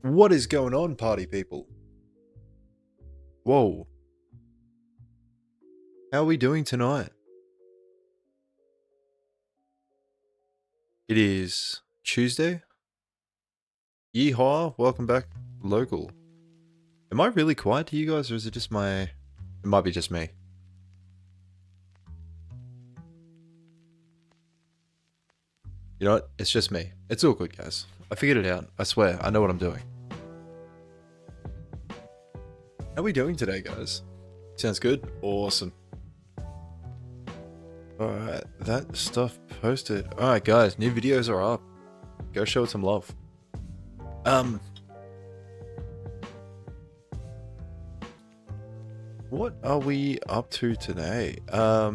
What is going on, party people? Whoa. How are we doing tonight? It is Tuesday. Yeehaw, welcome back, local. Am I really quiet to you guys, or is it just my... It might be just me. You know what? It's just me. It's all good, guys. I figured it out. I swear, I know what I'm doing. How are we doing today, guys? Sounds good? Awesome. Alright, that stuff posted. Alright, guys, new videos are up. Go show it some love. What are we up to today? I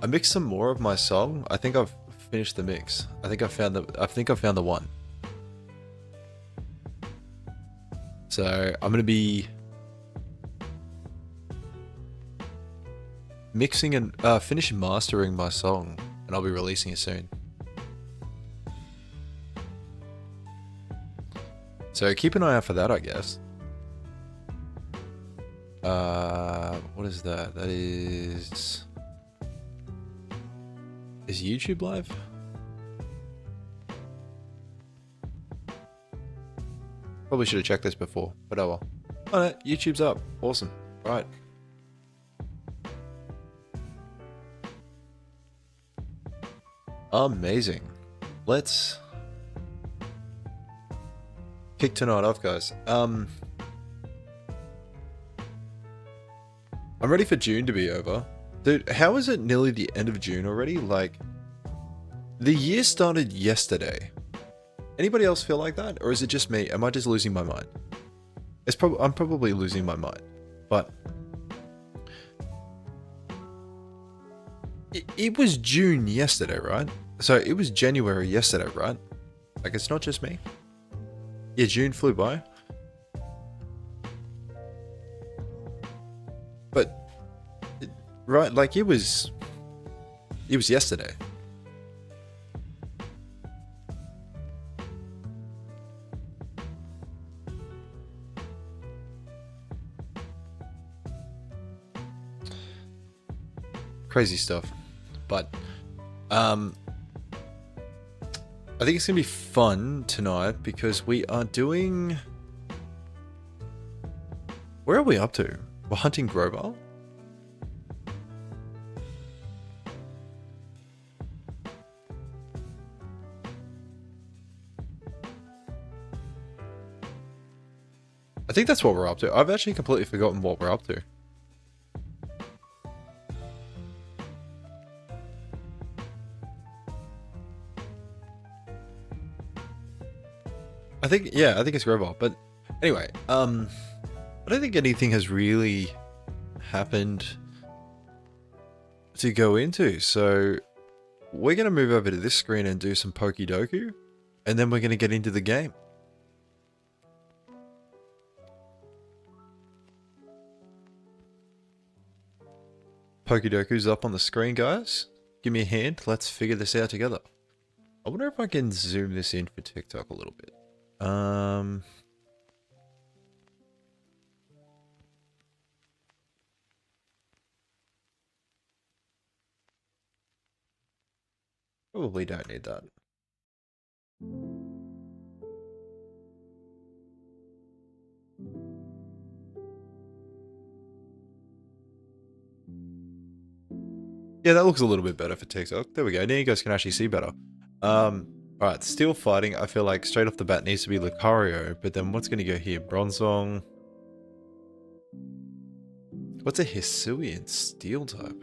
mixed some more of my song. I think I've finished the mix. I think I found the one. So I'm gonna be mixing and finishing mastering my song, and I'll be releasing it soon. So keep an eye out for that, I guess. What is that? That is YouTube live? Probably should have checked this before, but oh well. Oh no, YouTube's up. Awesome. Right. Amazing. Let's kick tonight off, guys. I'm ready for June to be over. Dude, how is it nearly the end of June already? Like, the year started yesterday. Anybody else feel like that? Or is it just me? Am I just losing my mind? I'm probably losing my mind. But it was June yesterday, right? So it was January yesterday, right? Like, it's not just me. Yeah, June flew by. But, right, like it was yesterday. Crazy stuff. But, I think it's gonna be fun tonight because we are doing... Where are we up to? We're hunting Grover? I think that's what we're up to. I've actually completely forgotten what we're up to. I think it's Grover. But anyway, I don't think anything has really happened to go into. So we're going to move over to this screen and do some Pokedoku. And then we're going to get into the game. Pokedoku's up on the screen, guys. Give me a hand. Let's figure this out together. I wonder if I can zoom this in for TikTok a little bit. Probably don't need that. Yeah, that looks a little bit better for TikTok. There we go. Now you guys can actually see better. Alright, steel fighting, I feel like straight off the bat needs to be Lucario, but then what's going to go here? Bronzong. What's a Hisuian steel type?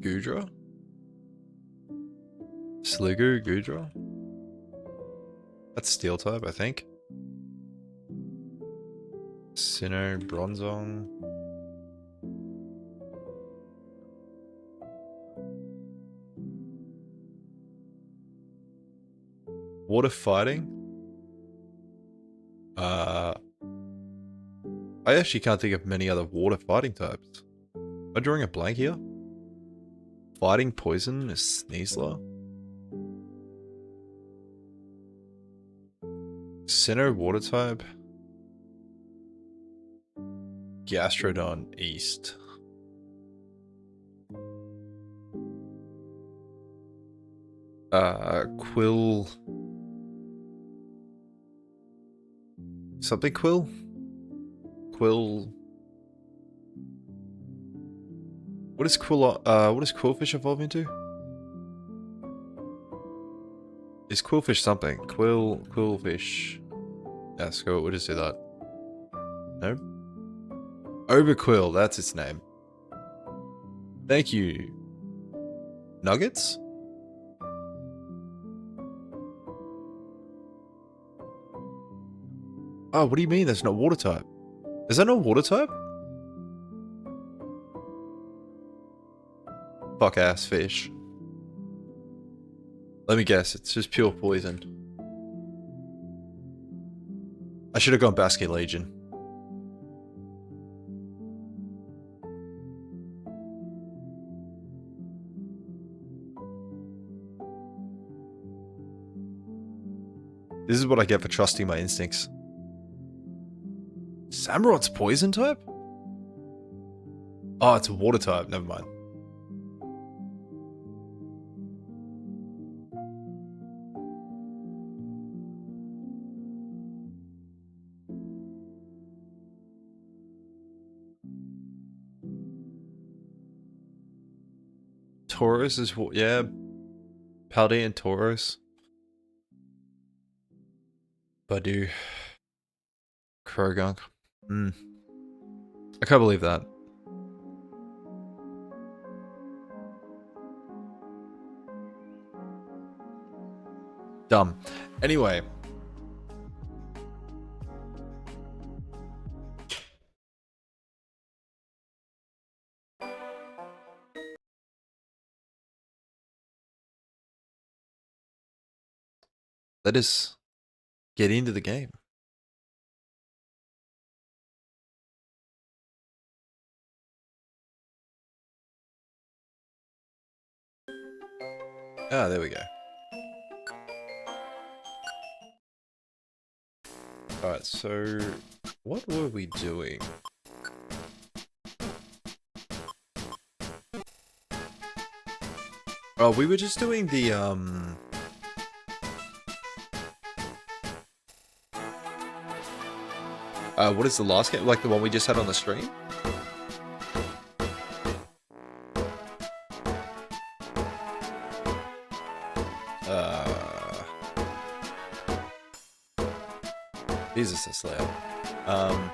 Goodra? Sliggoo, Goodra? That's steel type, I think. Sinnoh, Bronzong. Water fighting? I actually can't think of many other water fighting types. Am I drawing a blank here? Fighting poison is Sneasler. Sinnoh water type. Gastrodon East. Quill. Something Quill? Quill. What is Quillfish evolve into? Is Quillfish something? Quillfish. Yes, go, we'll just do that. No? Overquill, that's its name. Thank you. Nuggets? Oh, what do you mean that's not water type? Is that not water type? Fuck ass fish. Let me guess, it's just pure poison. I should have gone Basque Legion. This is what I get for trusting my instincts. Samurot's poison type? Oh, it's a water type, never mind. Tauros is what? Yeah. Paldean Tauros. Badu. Krogunk. I can't believe that. Dumb. Anyway. Let us get into the game. Ah, there we go. Alright, so what were we doing? Oh, we were just doing the what is the last game? Like the one we just had on the stream? Jesus, that's loud.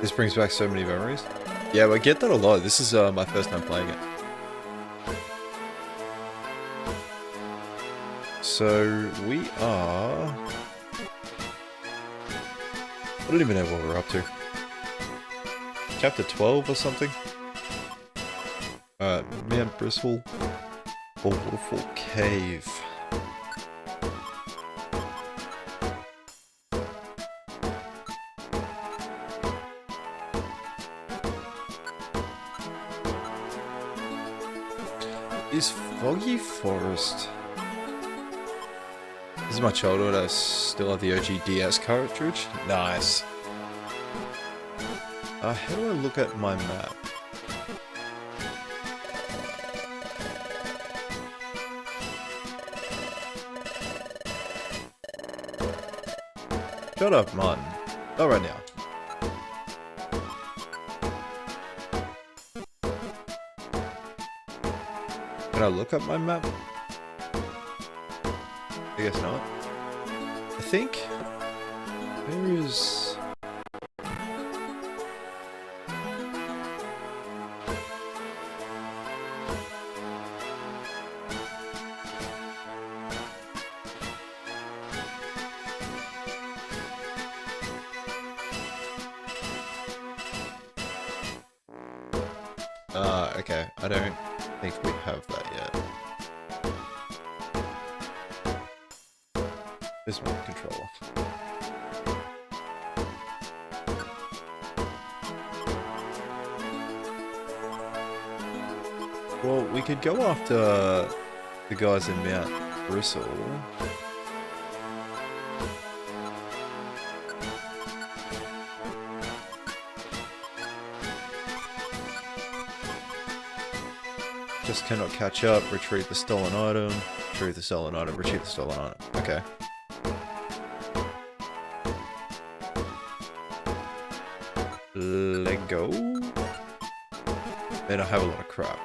This brings back so many memories. Yeah, I get that a lot. This is my first time playing it. So we are... I don't even know what we're up to. Chapter 12 or something? Mount Bristle. Or Waterfall Cave. Is Foggy Forest... This is my childhood, I still have the OG DS cartridge. Nice. How do I look at my map? Shut up, man. Not right now. Can I look at my map? I guess not. I think... Where is... okay. I don't think we have that yet. This one, controller. Well, we could go after the guys in Mount Bristle. Just cannot catch up, retrieve the stolen item, retrieve the stolen item, retrieve the stolen item. Okay. Let go. Man, I have a lot of crap.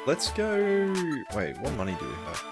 Let's go... Wait, what money do we have?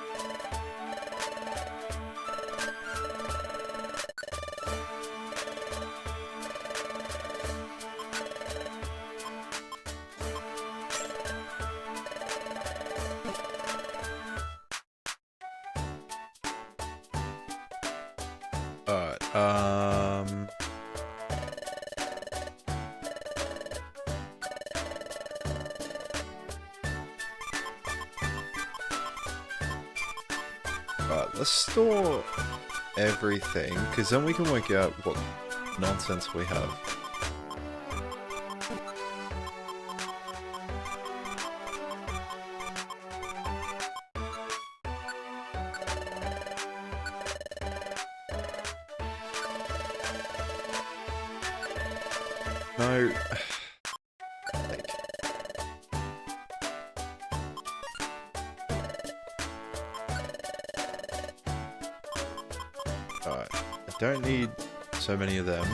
Let's store everything, because then we can work out what nonsense we have. No. Alright, I don't need so many of them.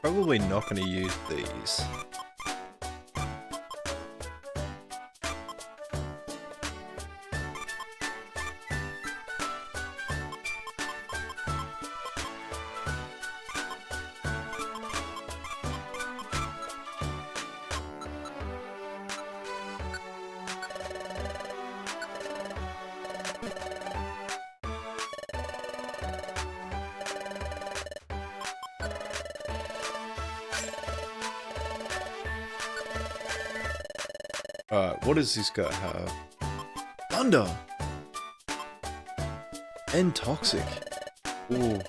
Probably not going to use these. Alright, what does this guy have? Thunder! And Toxic. Ooh.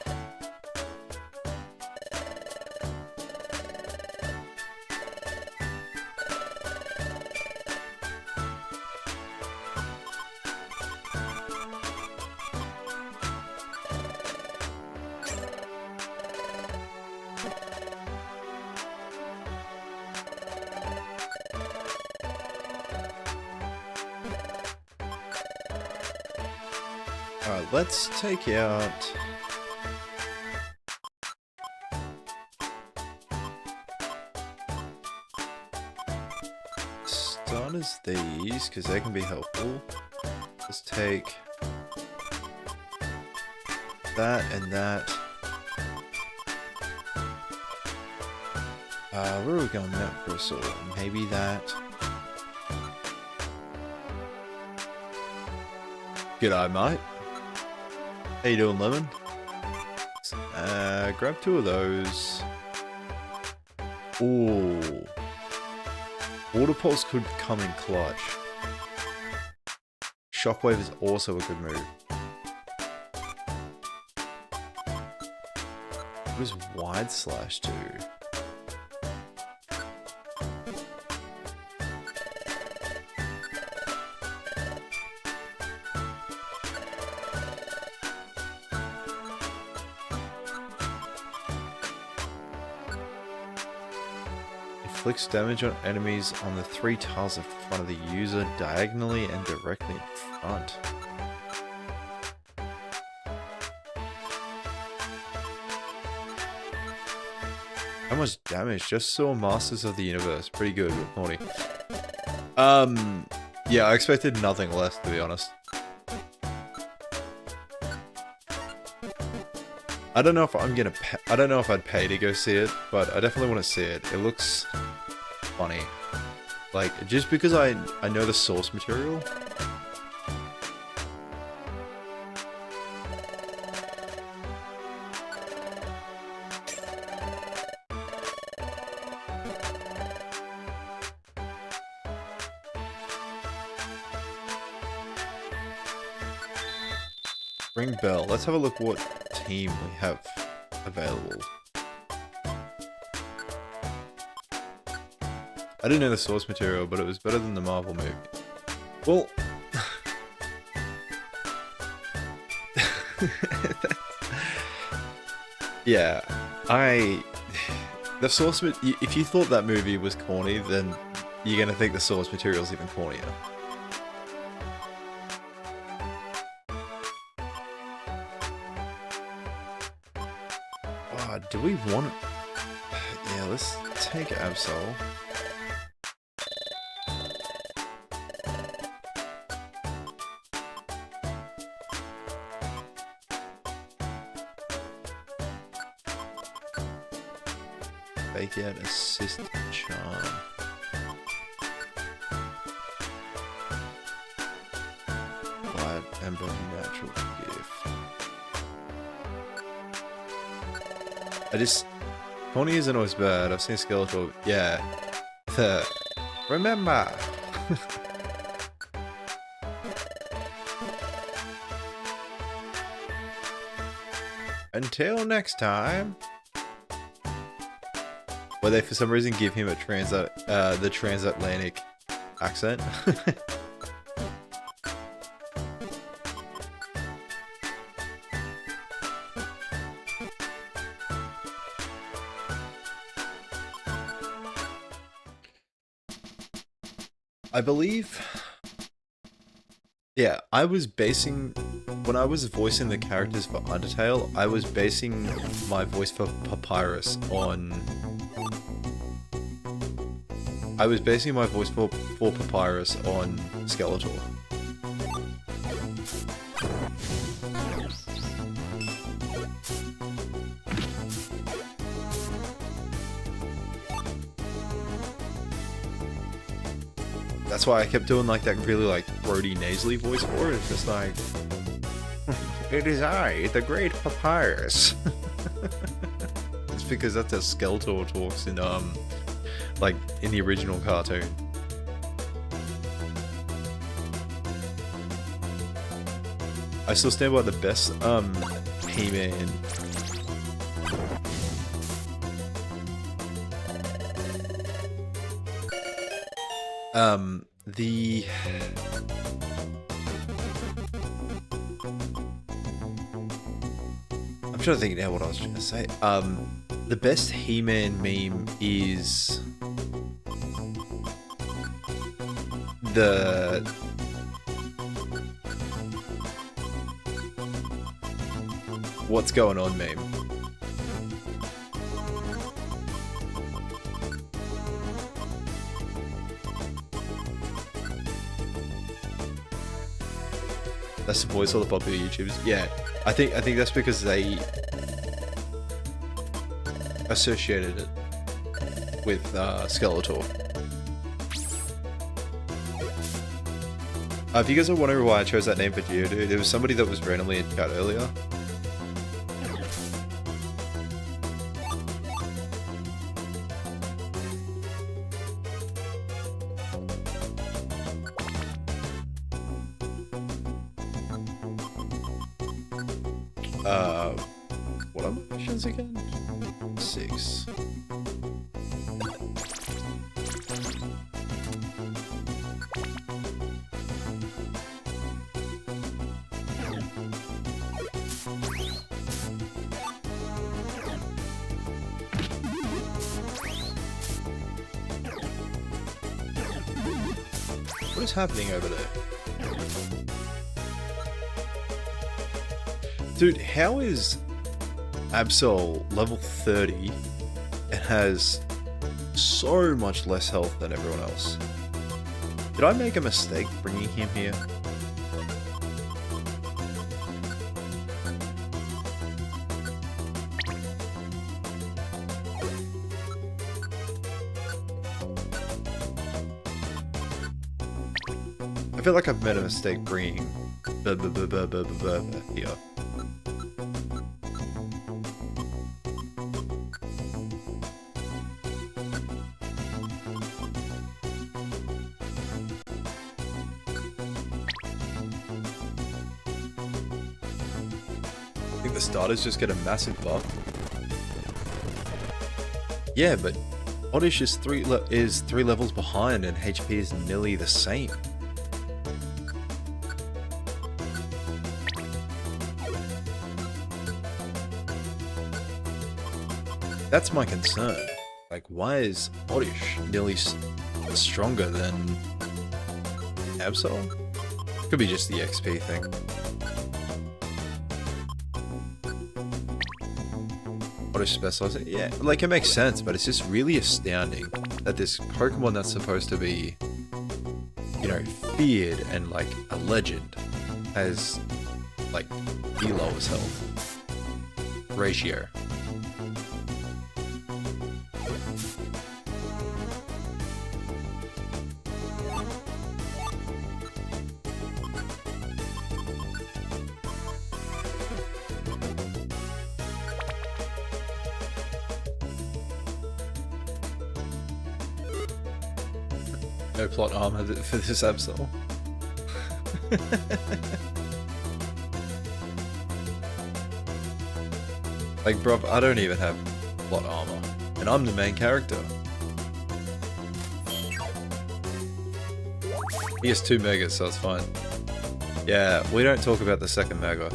Alright, let's take out... start as these, because they can be helpful. Let's take... that and that. Where are we going? Mount Bristle. Maybe that. G'day, mate. How you doing, Lemon? Grab two of those. Ooh. Water Pulse could come in clutch. Shockwave is also a good move. What does Wide Slash do? Inflicts damage on enemies on the 3 tiles in front of the user, diagonally and directly in front. How much damage? Just saw Masters of the Universe. Pretty good, Morty. Yeah, I expected nothing less, to be honest. I don't know if I'm gonna. I don't know if I'd pay to go see it, but I definitely want to see it. It looks funny. Like, just because I know the source material. Ring bell. Let's have a look what team we have available. I didn't know the source material, but it was better than the Marvel movie. Well, yeah, the source. If you thought that movie was corny, then you're gonna think the source material is even cornier. Oh, do we want? Yeah, let's take Absol. Fake out assist charm. Light Ember natural gift. Corny isn't always bad. I've seen Skeletor. Yeah. Remember. Until next time. Where they for some reason give him a the transatlantic accent. I believe, yeah, I was basing, when I was voicing the characters for Undertale, I was basing my voice for Papyrus on, Skeletor. That's why I kept doing like that really like throaty nasally voice for it. It's just like, it is I, the great Papyrus. It's because that's how Skeletor talks in like in the original cartoon. I still stand by the best He-Man. I'm trying to think now what I was trying to say. The best He-Man meme is the what's going on meme. That's the voice of the popular YouTubers. Yeah, I think that's because they associated it with Skeletor. If you guys are wondering why I chose that name for Geodude, there was somebody that was randomly in chat earlier. What are my missions again? 6. What is happening over there? Dude, how is Absol level 30 and has so much less health than everyone else? Did I make a mistake bringing him here? I feel like I've made a mistake bringing here. I think the starters just get a massive buff. Yeah, but Oddish is three levels behind and HP is nearly the same. That's my concern. Like, why is Oddish nearly stronger than Absol? Could be just the XP thing. Oddish specializes. Yeah, like it makes sense, but it's just really astounding that this Pokemon that's supposed to be, you know, feared and like a legend has like the lowest health ratio. No plot armor for this Absol. Like, bruv, I don't even have plot armor, and I'm the main character. He has 2 megas, so it's fine. Yeah, we don't talk about the second mega.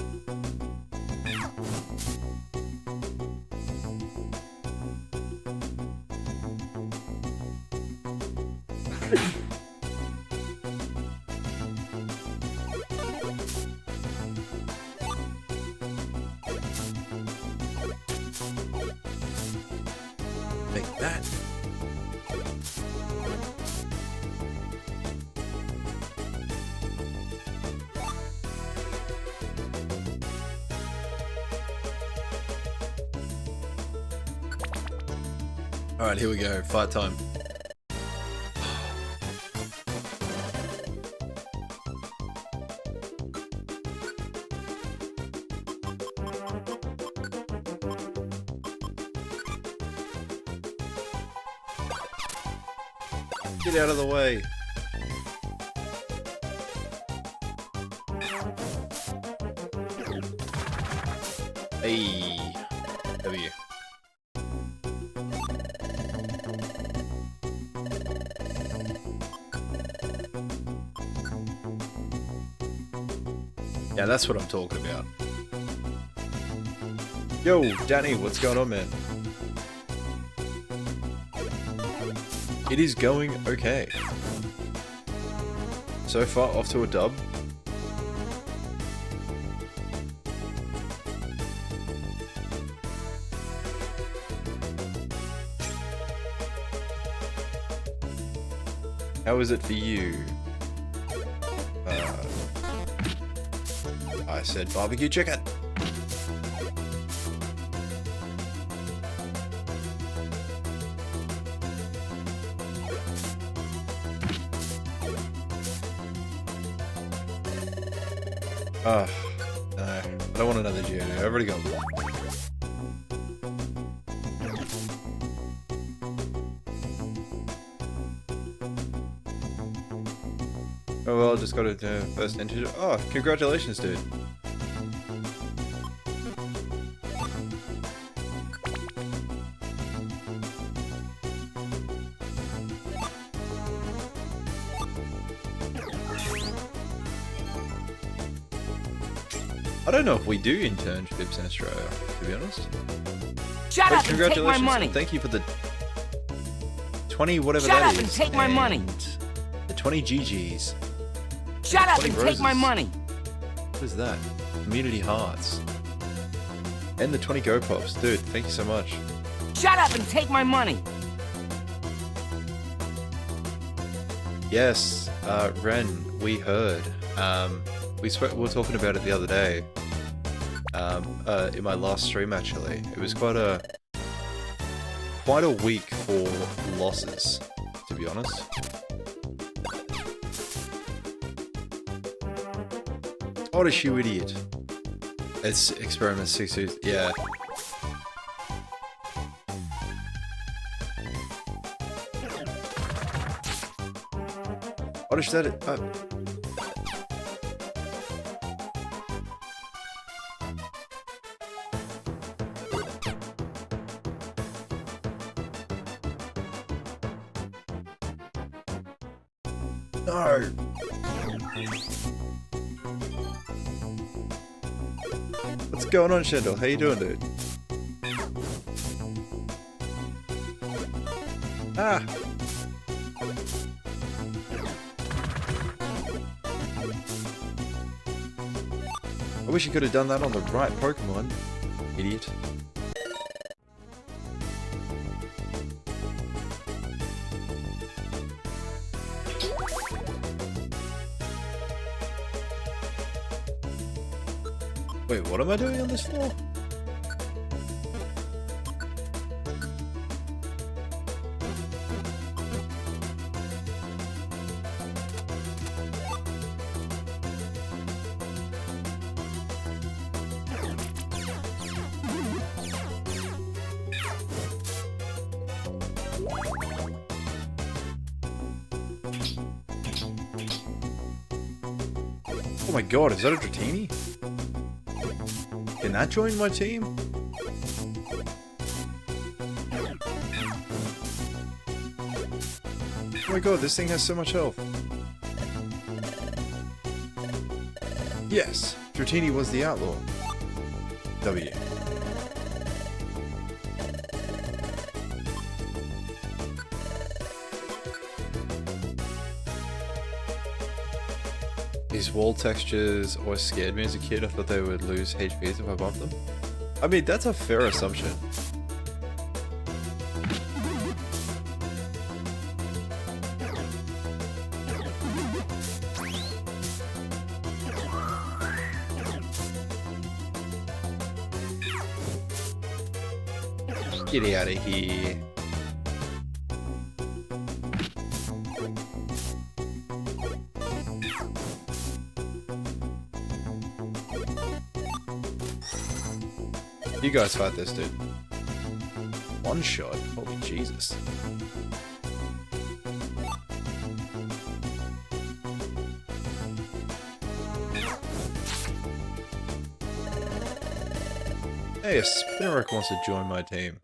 Make that. Alright, here we go. Fight time. Get out of the way. Hey, W. Yeah, that's what I'm talking about. Yo, Danny, what's going on, man? It is going okay. So far, off to a dub. How is it for you? I said barbecue chicken. Oh, no. I don't want another Geodude. I've already got one. Oh well, just got a first integer. Oh, congratulations, dude. I don't know if we do internships in Australia, to be honest. Shut up and take my money. Thank you for the 20 whatever Shut that up is. and take my money. The 20 GGs. Shut up and roses. take my money. What is that? Community hearts. And the 20 Go Pops. Dude, thank you so much. Shut up and take my money. Yes, Ren, we heard. We were talking about it the other day. In my last stream, actually. It was quite a week for losses, to be honest. Oddish, you idiot. It's experiment 6. Yeah. Oddish, that it. No. What's going on, Shendel? How you doing, dude? Ah. I wish you could have done that on the right Pokemon, idiot. Wait, what am I doing on this floor? Oh my god, is that a Dratini? Can that join my team? Oh my god, this thing has so much health. Yes, Dratini was the outlaw. W. These wall textures always scared me as a kid. I thought they would lose HPs if I bumped them. I mean, that's a fair assumption. Get out of here. You guys fight this dude. One shot? Holy Jesus. Hey, a Spinarak wants to join my team.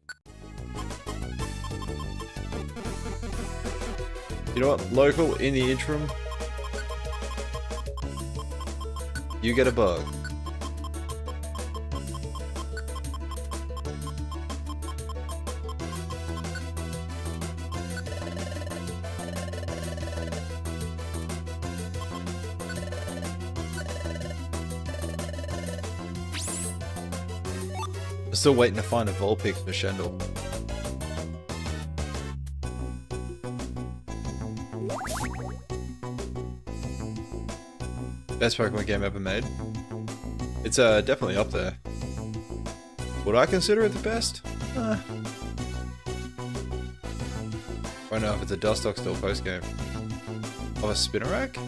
You know what? Local, in the interim, you get a bug. I'm still waiting to find a Vulpix for Shendel. Best Pokemon game ever made. It's definitely up there. Would I consider it the best? I don't know if it's a Dustox still post game. Of a Spinarak?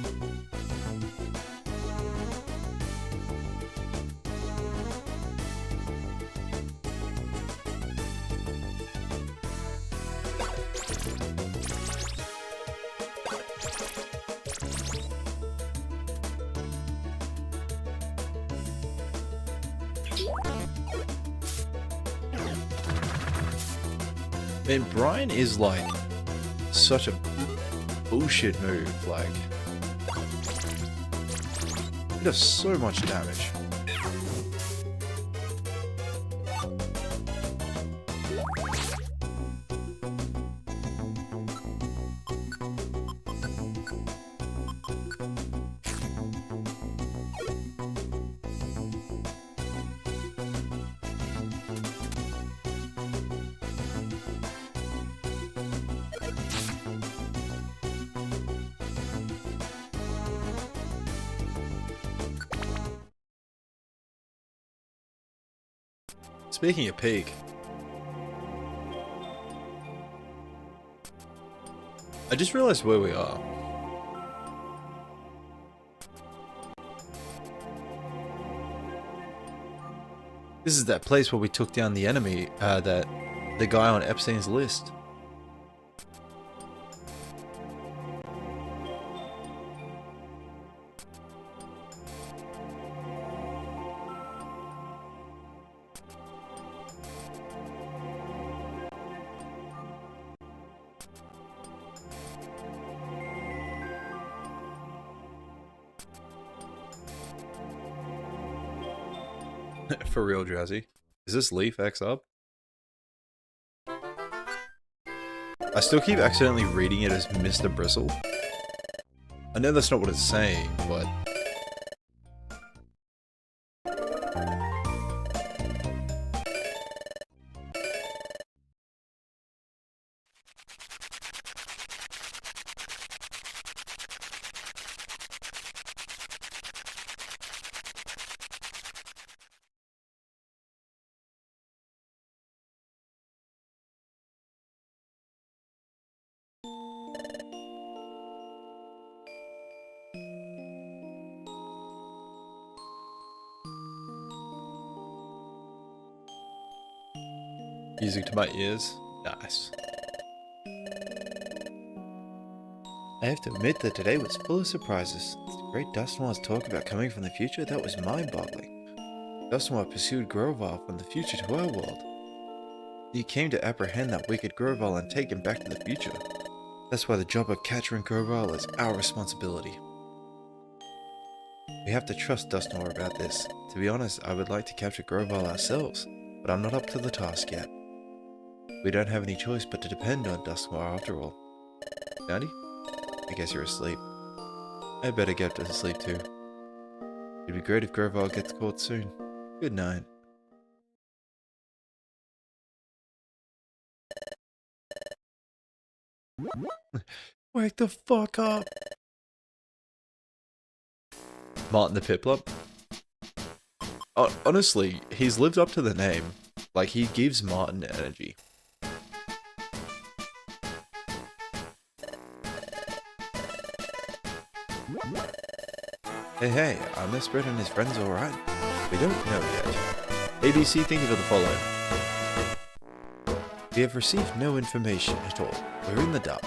Man, Brian is like such a bullshit move, like it does so much damage. Speaking of peak, I just realized where we are. This is that place where we took down the enemy, the guy on Epstein's list. For real, Drowsy. Is this Leaf X up? I still keep accidentally reading it as Mr. Bristle. I know that's not what it's saying, but... Music to my ears. Nice. I have to admit that today was full of surprises. The great Dustmoir's talk about coming from the future, that was mind-boggling. Dustmoir pursued Groval from the future to our world. He came to apprehend that wicked Groval and take him back to the future. That's why the job of capturing Groval is our responsibility. We have to trust Dustmoir about this. To be honest, I would like to capture Groval ourselves, but I'm not up to the task yet. We don't have any choice but to depend on Dustmoir after all. Soundy? I guess you're asleep. I better get to sleep too. It'd be great if Groval gets caught soon. Good night. Wake the fuck up! Martin the Piplup? Honestly, he's lived up to the name. Like, he gives Martin energy. Hey, are Miss Brett and his friends alright? We don't know yet. ABC, thank you for the follow. We have received no information at all. We're in the dark.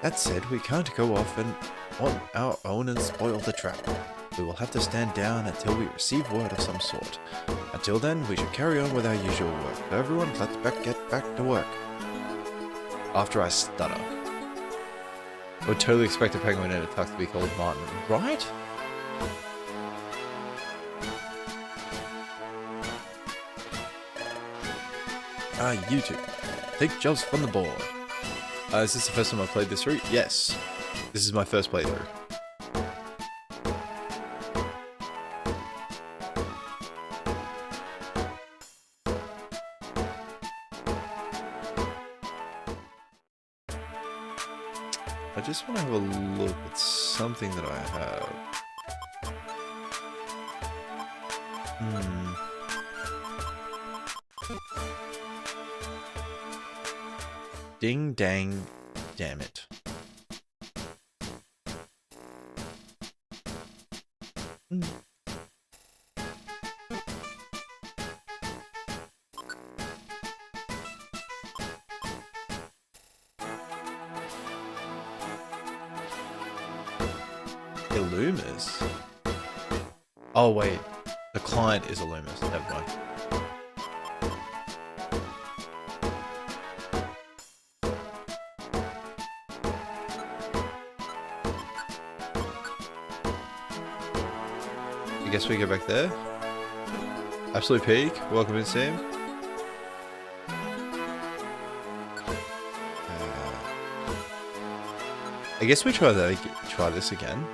That said, we can't go off and on our own and spoil the trap. We will have to stand down until we receive word of some sort. Until then, we should carry on with our usual work. So everyone, let's get back to work. After I stutter. I would totally expect a penguin in a tux to be called Martin, right? You two. Take jobs from the board. Is this the first time I've played this route? Yes. This is my first playthrough. I just want to have a look at something that I have. Ding dang, damn it. Illumis? Oh wait, the client is Illumis, never mind. I guess we go back there. Absolute Peak, welcome in, Sam. I guess we try this again.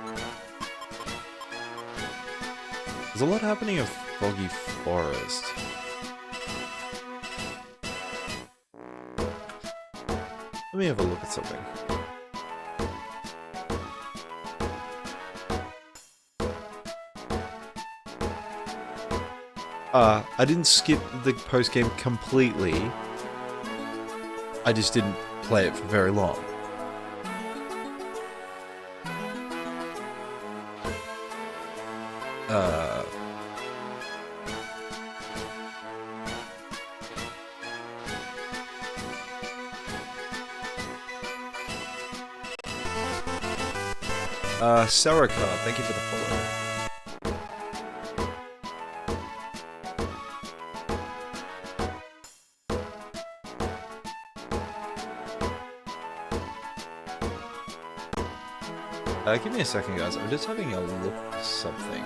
There's a lot happening in Foggy Forest. Let me have a look at something. I didn't skip the post-game completely. I just didn't play it for very long. Saraka, thank you for the follow. Give me a second, guys. I'm just having a look at something.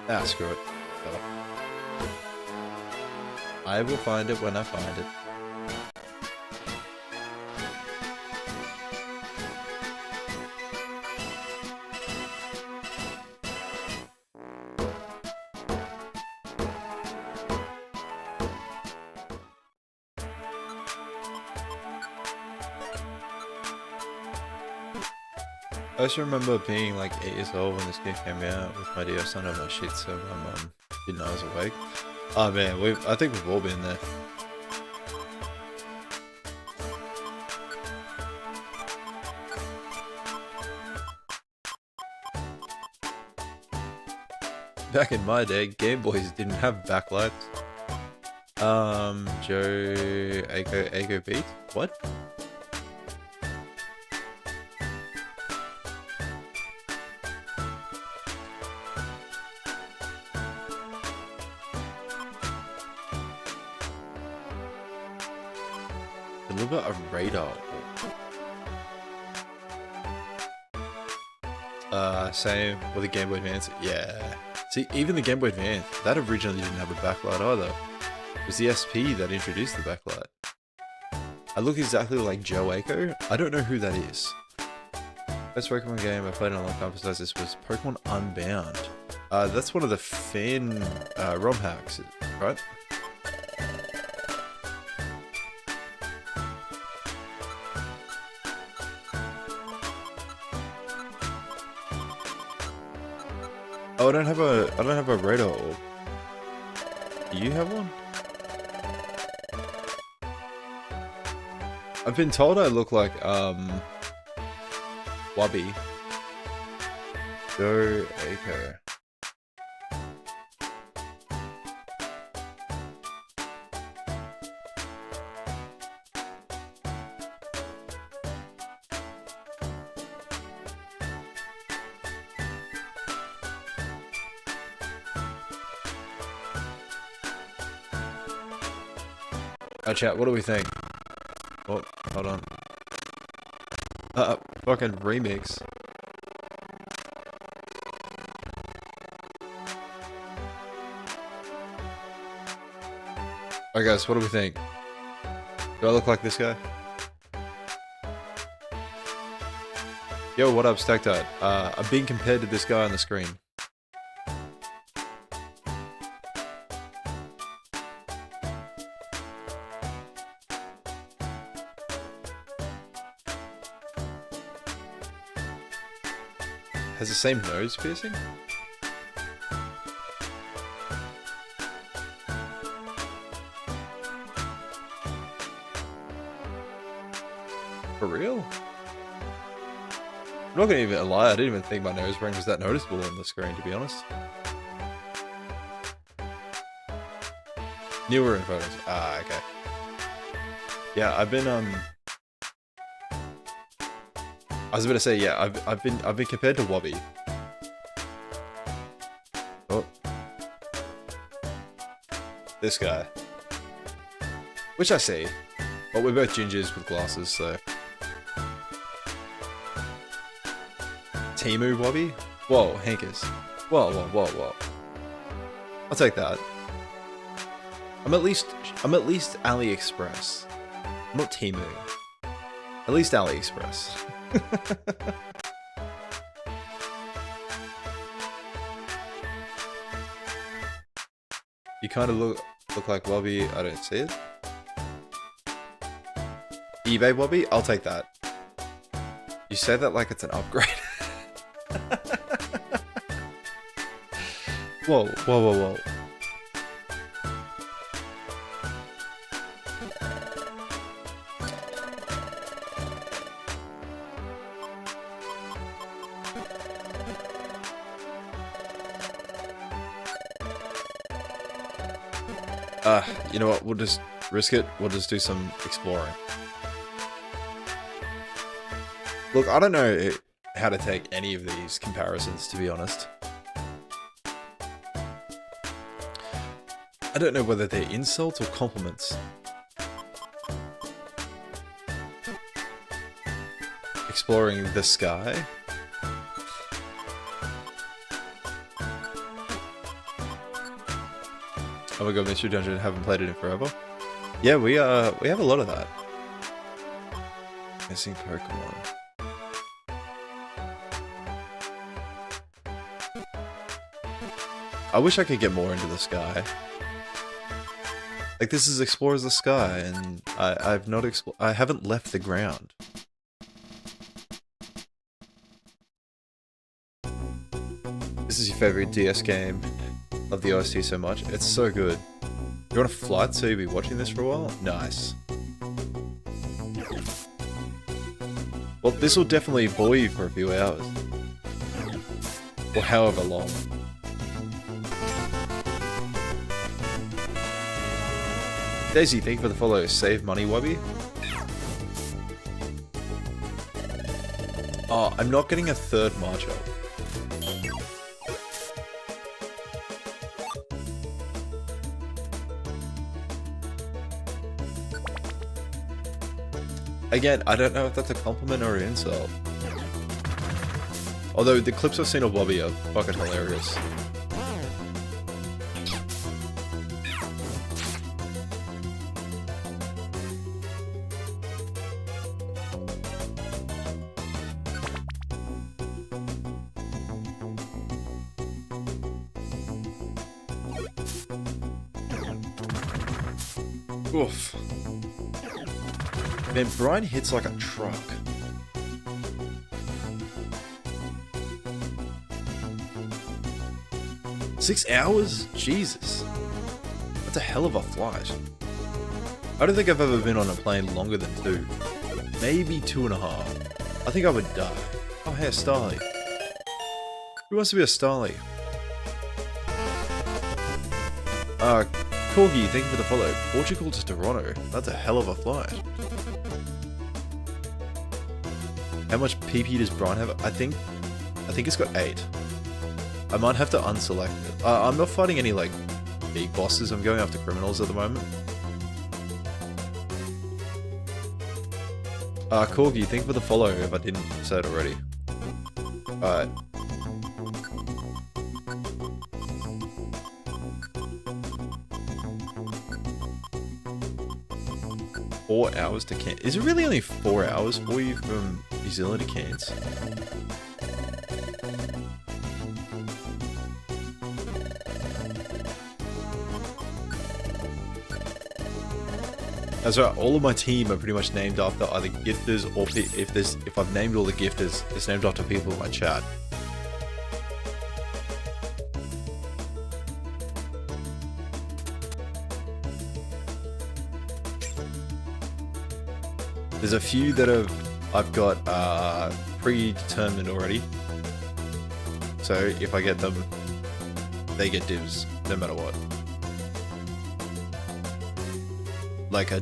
Ah, screw it. I will find it when I find it. I also remember being like 8 years old when this game came out with my DS under my sheet, so my mum didn't know I was awake. Oh man, I think we've all been there. Back in my day, Game Boys didn't have backlights. Joe Ago Beat? What? Deliver a radar. Same with the Game Boy Advance. Yeah. See, even the Game Boy Advance, that originally didn't have a backlight either. It was the SP that introduced the backlight. I look exactly like Joe Aiko. I don't know who that is. Best Pokemon game I played in a long time besides this was Pokemon Unbound. That's one of the fan ROM hacks, right? Oh, I don't have a radar orb. Do you have one? I've been told I look like Wubby. Joe Aiko. Oh, chat, what do we think? Oh, hold on. Fucking remix. Alright guys, what do we think? Do I look like this guy? Yo, what up, Stacked Out? I'm being compared to this guy on the screen. Has the same nose piercing? For real? I'm not gonna even lie, I didn't even think my nose ring was that noticeable on the screen, to be honest. Newer in photos. Ah, okay. Yeah, I've been I was about to say, yeah, I've been compared to Wubby. Oh. This guy. Which I see. But we're both gingers with glasses, so. Timu Wubby? Whoa, Hankers. Whoa, whoa, whoa, whoa. I'll take that. I'm at least AliExpress. I'm not Timu. At least AliExpress. You kind of look like Wobby. I don't see it. eBay Wobby? I'll take that. You say that like it's an upgrade. Whoa, whoa, whoa, whoa. You know what? We'll just risk it. We'll just do some exploring. Look, I don't know how to take any of these comparisons, to be honest. I don't know whether they're insults or compliments. Exploring the sky. Oh my god, Mystery Dungeon, haven't played it in forever. Yeah, we have a lot of that. Missing Pokemon. I wish I could get more into the sky. Like, this is Explores the Sky, and I haven't left the ground. This is your favorite DS game. Love the OST so much. It's so good. You're on a flight, so you'll be watching this for a while? Nice. Well, this will definitely bore you for a few hours. Or however long. Daisy, thank you for the follow. Save money, Wubby. Oh, I'm not getting a third Marcho. Again, I don't know if that's a compliment or an insult. Although the clips I've seen of Wubby are fucking hilarious. Oof. Man, Brian hits like a truck. Six hours? Jesus. That's a hell of a flight. I don't think I've ever been on a plane longer than 2. Maybe 2.5. I think I would die. Oh, hey, a Starly. Who wants to be a Starly? Corgi, thank you for the follow. Portugal to Toronto. That's a hell of a flight. How much PP does Brian have? I think it's got 8. I might have to unselect it. I'm not fighting any like big bosses. I'm going after criminals at the moment. Corgi, thank you for the follow if I didn't say it already. Alright. $4 hours to Cairns. Is it really only 4 hours for you from New Zealand to Cairns? That's right, all of my team are pretty much named after either gifters or if I've named all the gifters, it's named after people in my chat. There's a few that I've got predetermined already. So if I get them, they get dibs, no matter what. Like a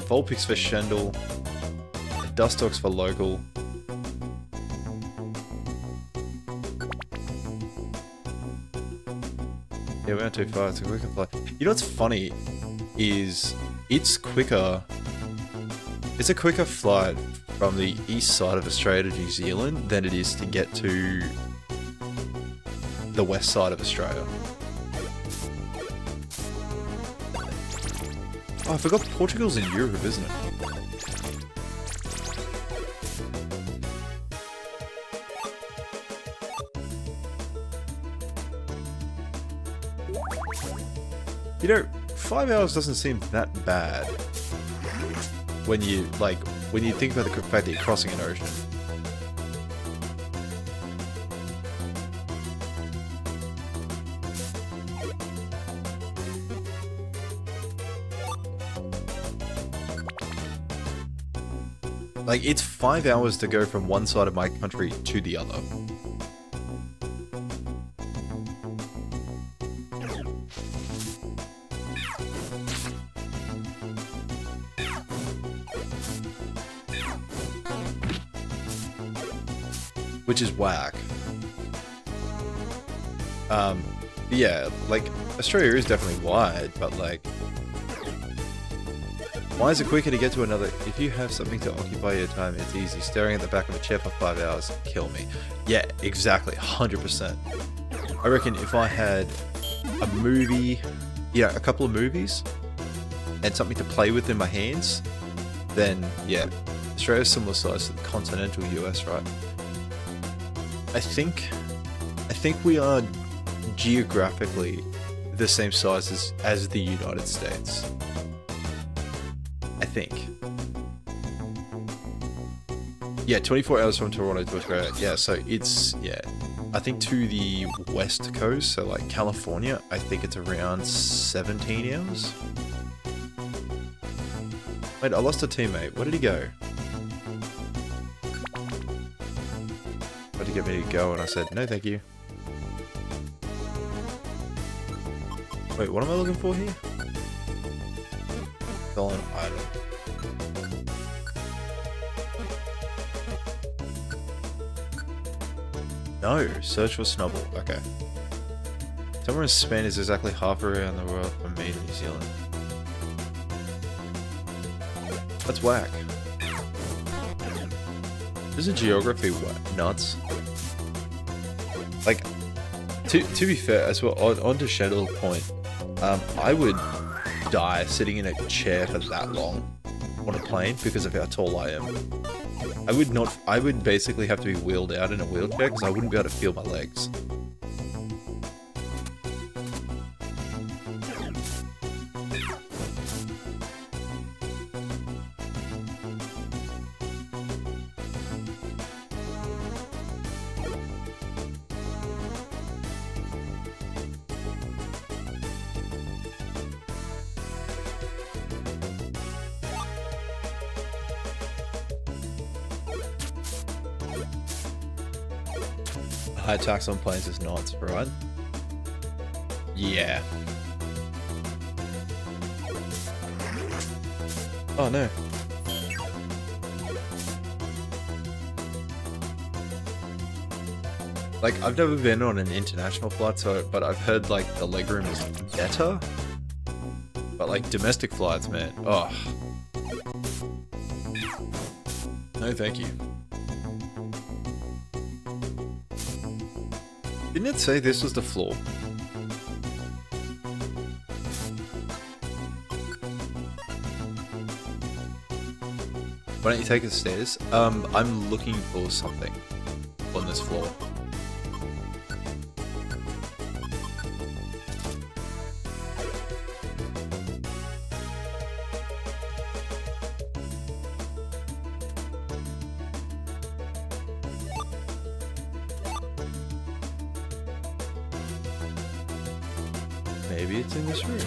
Vulpix for Shendel, a Dustox for local. Yeah, we went too far, it's a quicker flight. You know what's funny is it's a quicker flight from the east side of Australia to New Zealand than it is to get to the west side of Australia. Oh, I forgot Portugal's in Europe, isn't it? know, 5 hours doesn't seem that bad when you think about the fact that you're crossing an ocean. Like, it's 5 hours to go from one side of my country to the other. Which is whack. Yeah, like, Australia is definitely wide, but like, why is it quicker to get to another? If you have something to occupy your time, it's easy. Staring at the back of a chair for 5 hours, kill me. Yeah, exactly, 100%. I reckon if I had a movie, yeah, a couple of movies, and something to play with in my hands, then yeah, Australia's similar size to the continental US, right? I think we are geographically the same size as the United States. I think. Yeah, 24 hours from Toronto to Australia. Yeah, so it's, yeah, I think to the west coast, so like California, I think it's around 17 hours. Wait, I lost a teammate. Where did he go? Tried to get me to go and I said, no thank you. Wait, what am I looking for here? Stolen item. No, search for Snubble. Okay. Somewhere in Spain is exactly half around the world from me to New Zealand. That's whack. Isn't geography nuts? Like, to be fair as well, on to Shadow's point, I would die sitting in a chair for that long on a plane because of how tall I am. I would basically have to be wheeled out in a wheelchair because I wouldn't be able to feel my legs. High tax on planes is nuts, right? Yeah. Oh no. Like, I've never been on an international flight, but I've heard like the legroom is better. But like domestic flights, man. Oh. No, thank you. Didn't it say this was the floor? Why don't you take the stairs? I'm looking for something on this floor. Maybe it's in this room.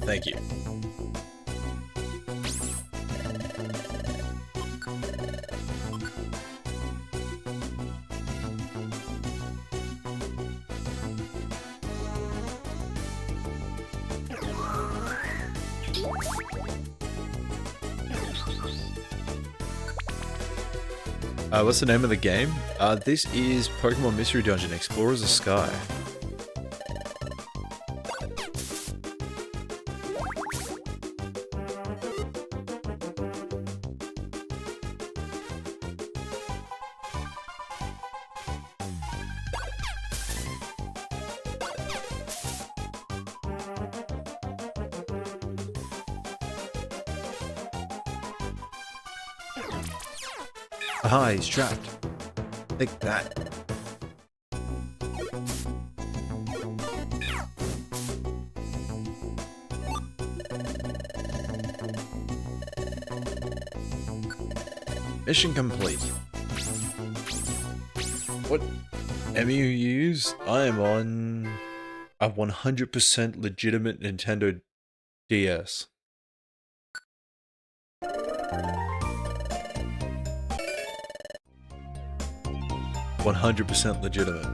Thank you. What's the name of the game? This is Pokemon Mystery Dungeon, Explorers of Sky. Aha, he's trapped. Take that. Mission complete. What MU you use? I am on a 100% legitimate Nintendo DS. "100% legitimate."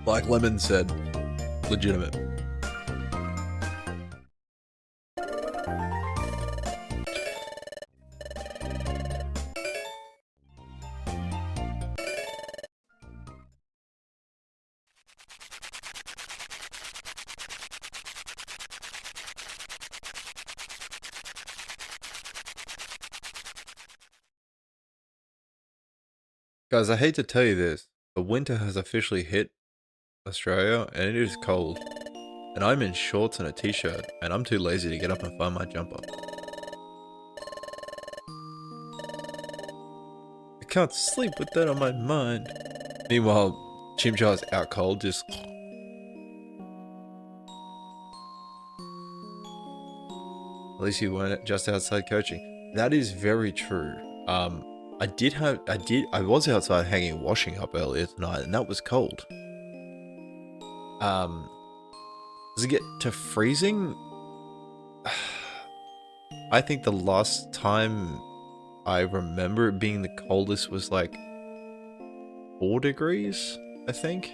Like Lemon said, legitimate. Guys, I hate to tell you this, but winter has officially hit Australia and it is cold. And I'm in shorts and a t-shirt, and I'm too lazy to get up and find my jumper. I can't sleep with that on my mind. Meanwhile, Chimchar's out cold, just... At least you weren't just outside coaching. That is very true. I was outside hanging washing up earlier tonight, and that was cold. Does it get to freezing? I think the last time I remember it being the coldest was like 4 degrees, I think.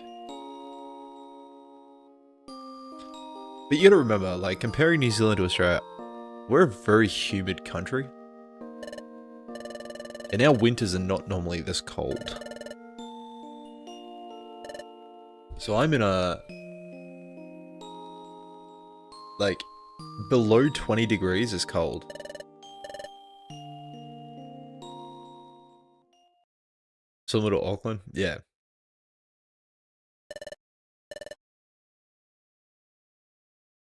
But you gotta remember, like, comparing New Zealand to Australia, we're a very humid country. And our winters are not normally this cold. So I'm in a... like, below 20 degrees is cold. Similar to Auckland? Yeah.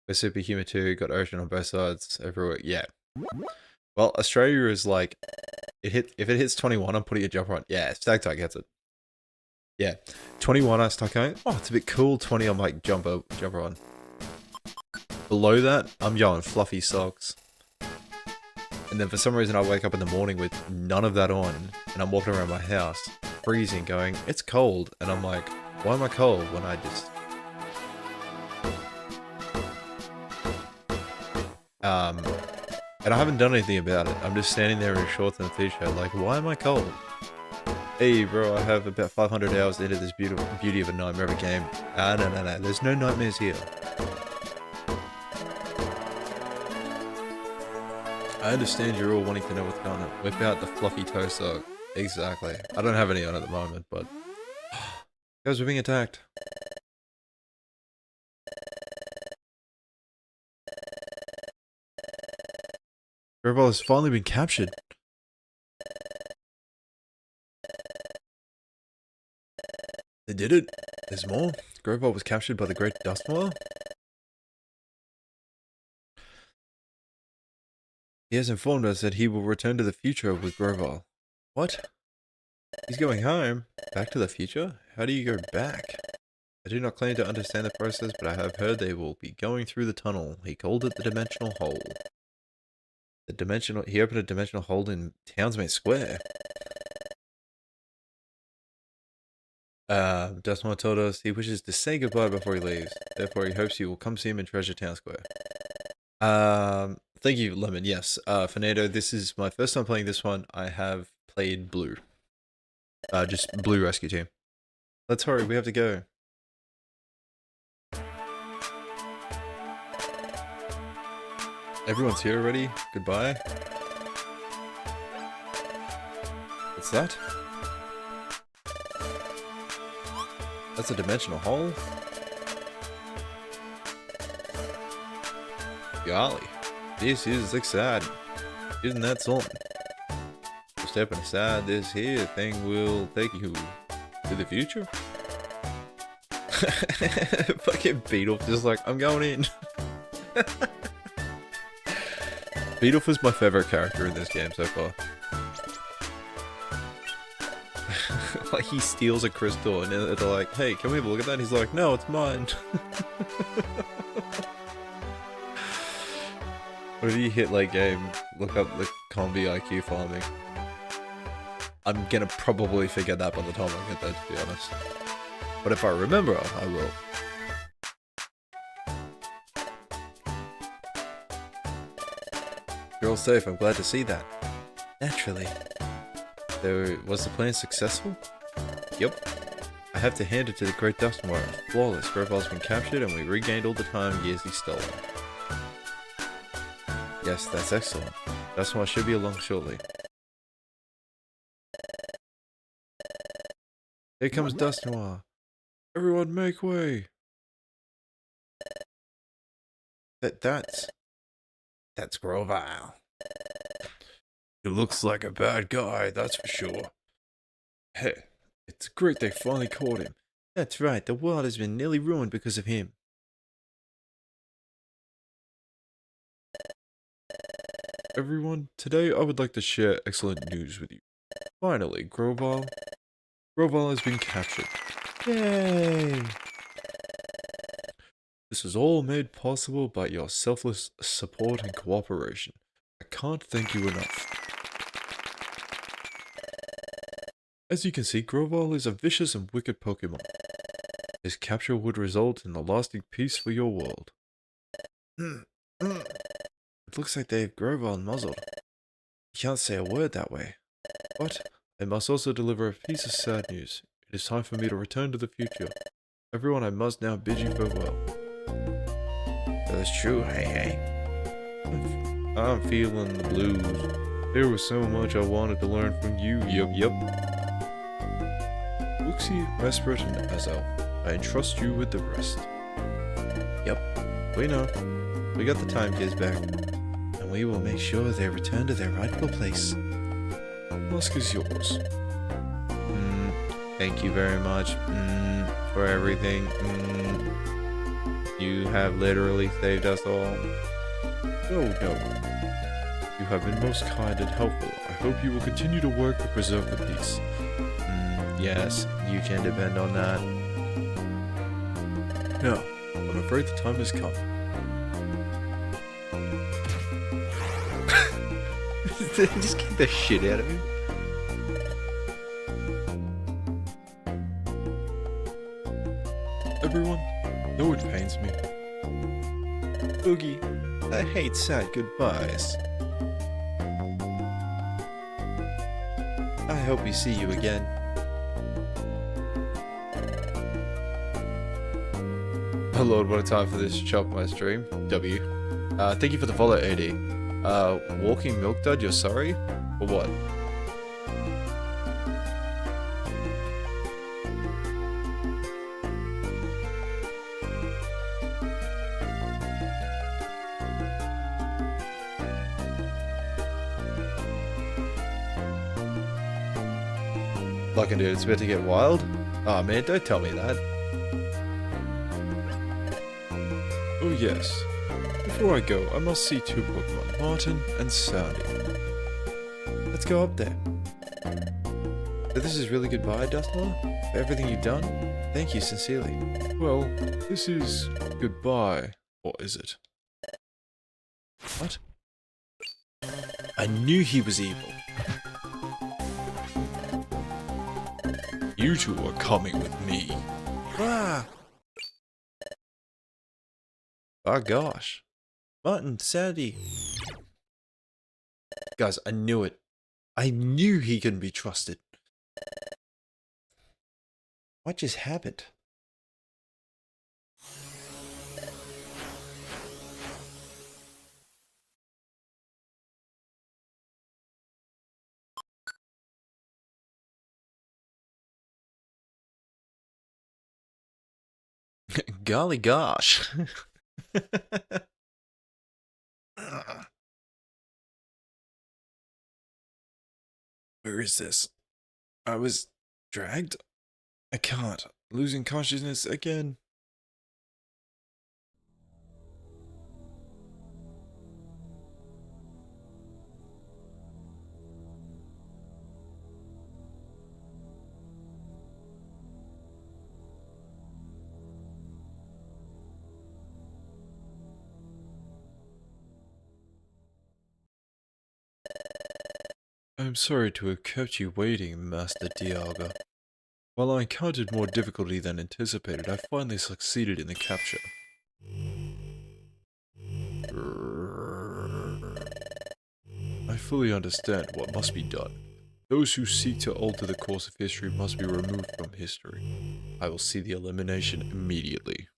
We're super humid too, got ocean on both sides, everywhere. Yeah. Well, Australia is like... if it hits 21, I'm putting a jumper on. Yeah, Stagtite gets it. Yeah. 21, I start going, oh, it's a bit cool. 20, I'm like, jumper on. Below that, I'm going fluffy socks. And then for some reason, I wake up in the morning with none of that on. And I'm walking around my house, freezing, going, it's cold. And I'm like, why am I cold when I just... And I haven't done anything about it. I'm just standing there in shorts and a t-shirt, like, why am I cold? Hey, bro, I have about 500 hours into this beauty of a nightmare of a game. No. There's no nightmares here. I understand you're all wanting to know what's going on. Whip out the fluffy toe sock. Exactly. I don't have any on at the moment, but... guys, we're being attacked. Grovall has finally been captured. They did it. There's more. Grovall was captured by the Great Dustmower. He has informed us that he will return to the future with Grovall. What? He's going home? Back to the future? How do you go back? I do not claim to understand the process, but I have heard they will be going through the tunnel. He called it the Dimensional Hole. He opened a dimensional hole in Townsmate Square. Dustmore told us he wishes to say goodbye before he leaves. Therefore, he hopes you will come see him in Treasure Town Square. Thank you, Lemon. Yes, Fernando, this is my first time playing this one. I have played Blue. Just Blue Rescue Team. Let's hurry, we have to go. Everyone's here already. Goodbye. What's that? That's a dimensional hole? Golly. This is exciting. Isn't that something? Stepping aside, this here thing will take you to the future. Fucking Beetle just like, I'm going in. Beedlef was my favorite character in this game so far. Like, he steals a crystal and they're like, hey, can we have a look at that? And he's like, no, it's mine. Whenever you hit late game, look up the combi IQ farming. I'm gonna probably forget that by the time I get there, to be honest. But if I remember, I will. You're all safe, I'm glad to see that. Naturally. So, was the plan successful? Yep. I have to hand it to the Great Dustmore. Flawless. Groval's been captured and we regained all the time years he stole. Yes, that's excellent. Dustmore should be along shortly. Here comes Dustmore. Everyone make way. That's Groval. He looks like a bad guy, that's for sure. Hey, it's great they finally caught him. That's right, the world has been nearly ruined because of him. Everyone, today I would like to share excellent news with you. Finally, Groval has been captured. Yay! This is all made possible by your selfless support and cooperation. I can't thank you enough. As you can see, Groval is a vicious and wicked Pokémon. His capture would result in a lasting peace for your world. It looks like they have Groval muzzled. You can't say a word that way. What? I must also deliver a piece of sad news. It is time for me to return to the future. Everyone, I must now bid you farewell. That's true, hey. I'm feeling the blues. There was so much I wanted to learn from you, yep. Uxie, Mesprit, and Azel, I entrust you with the rest. Yep, we know. We got the time kids back. And we will make sure they return to their rightful place. Musk is yours. Thank you very much for everything. You have literally saved us all. No. You have been most kind and helpful. I hope you will continue to work to preserve the peace. Yes, you can depend on that. No, I'm afraid the time has come. Just get the shit out of me. Everyone, though it pains me. Boogie, I hate sad goodbyes. I hope we see you again. Oh lord, what a time for this to chop my stream. W. Thank you for the follow, AD. Walking Milk Dud, you're sorry? Or what? Fucking dude, it's about to get wild? Aw man, don't tell me that. Oh yes. Before I go, I must see two Pokemon, Martin and Soundy. Let's go up there. So this is really goodbye, Dustmore? For everything you've done? Thank you sincerely. Well, this is goodbye, or is it? What? I knew he was evil. You two are coming with me. Ah! Oh gosh. Martin, Sandy. Guys, I knew it. I knew he couldn't be trusted. What just happened? Golly gosh. Where is this? I was dragged? I can't. Losing consciousness again. I'm sorry to have kept you waiting, Master Dialga. While I encountered more difficulty than anticipated, I finally succeeded in the capture. I fully understand what must be done. Those who seek to alter the course of history must be removed from history. I will see the elimination immediately.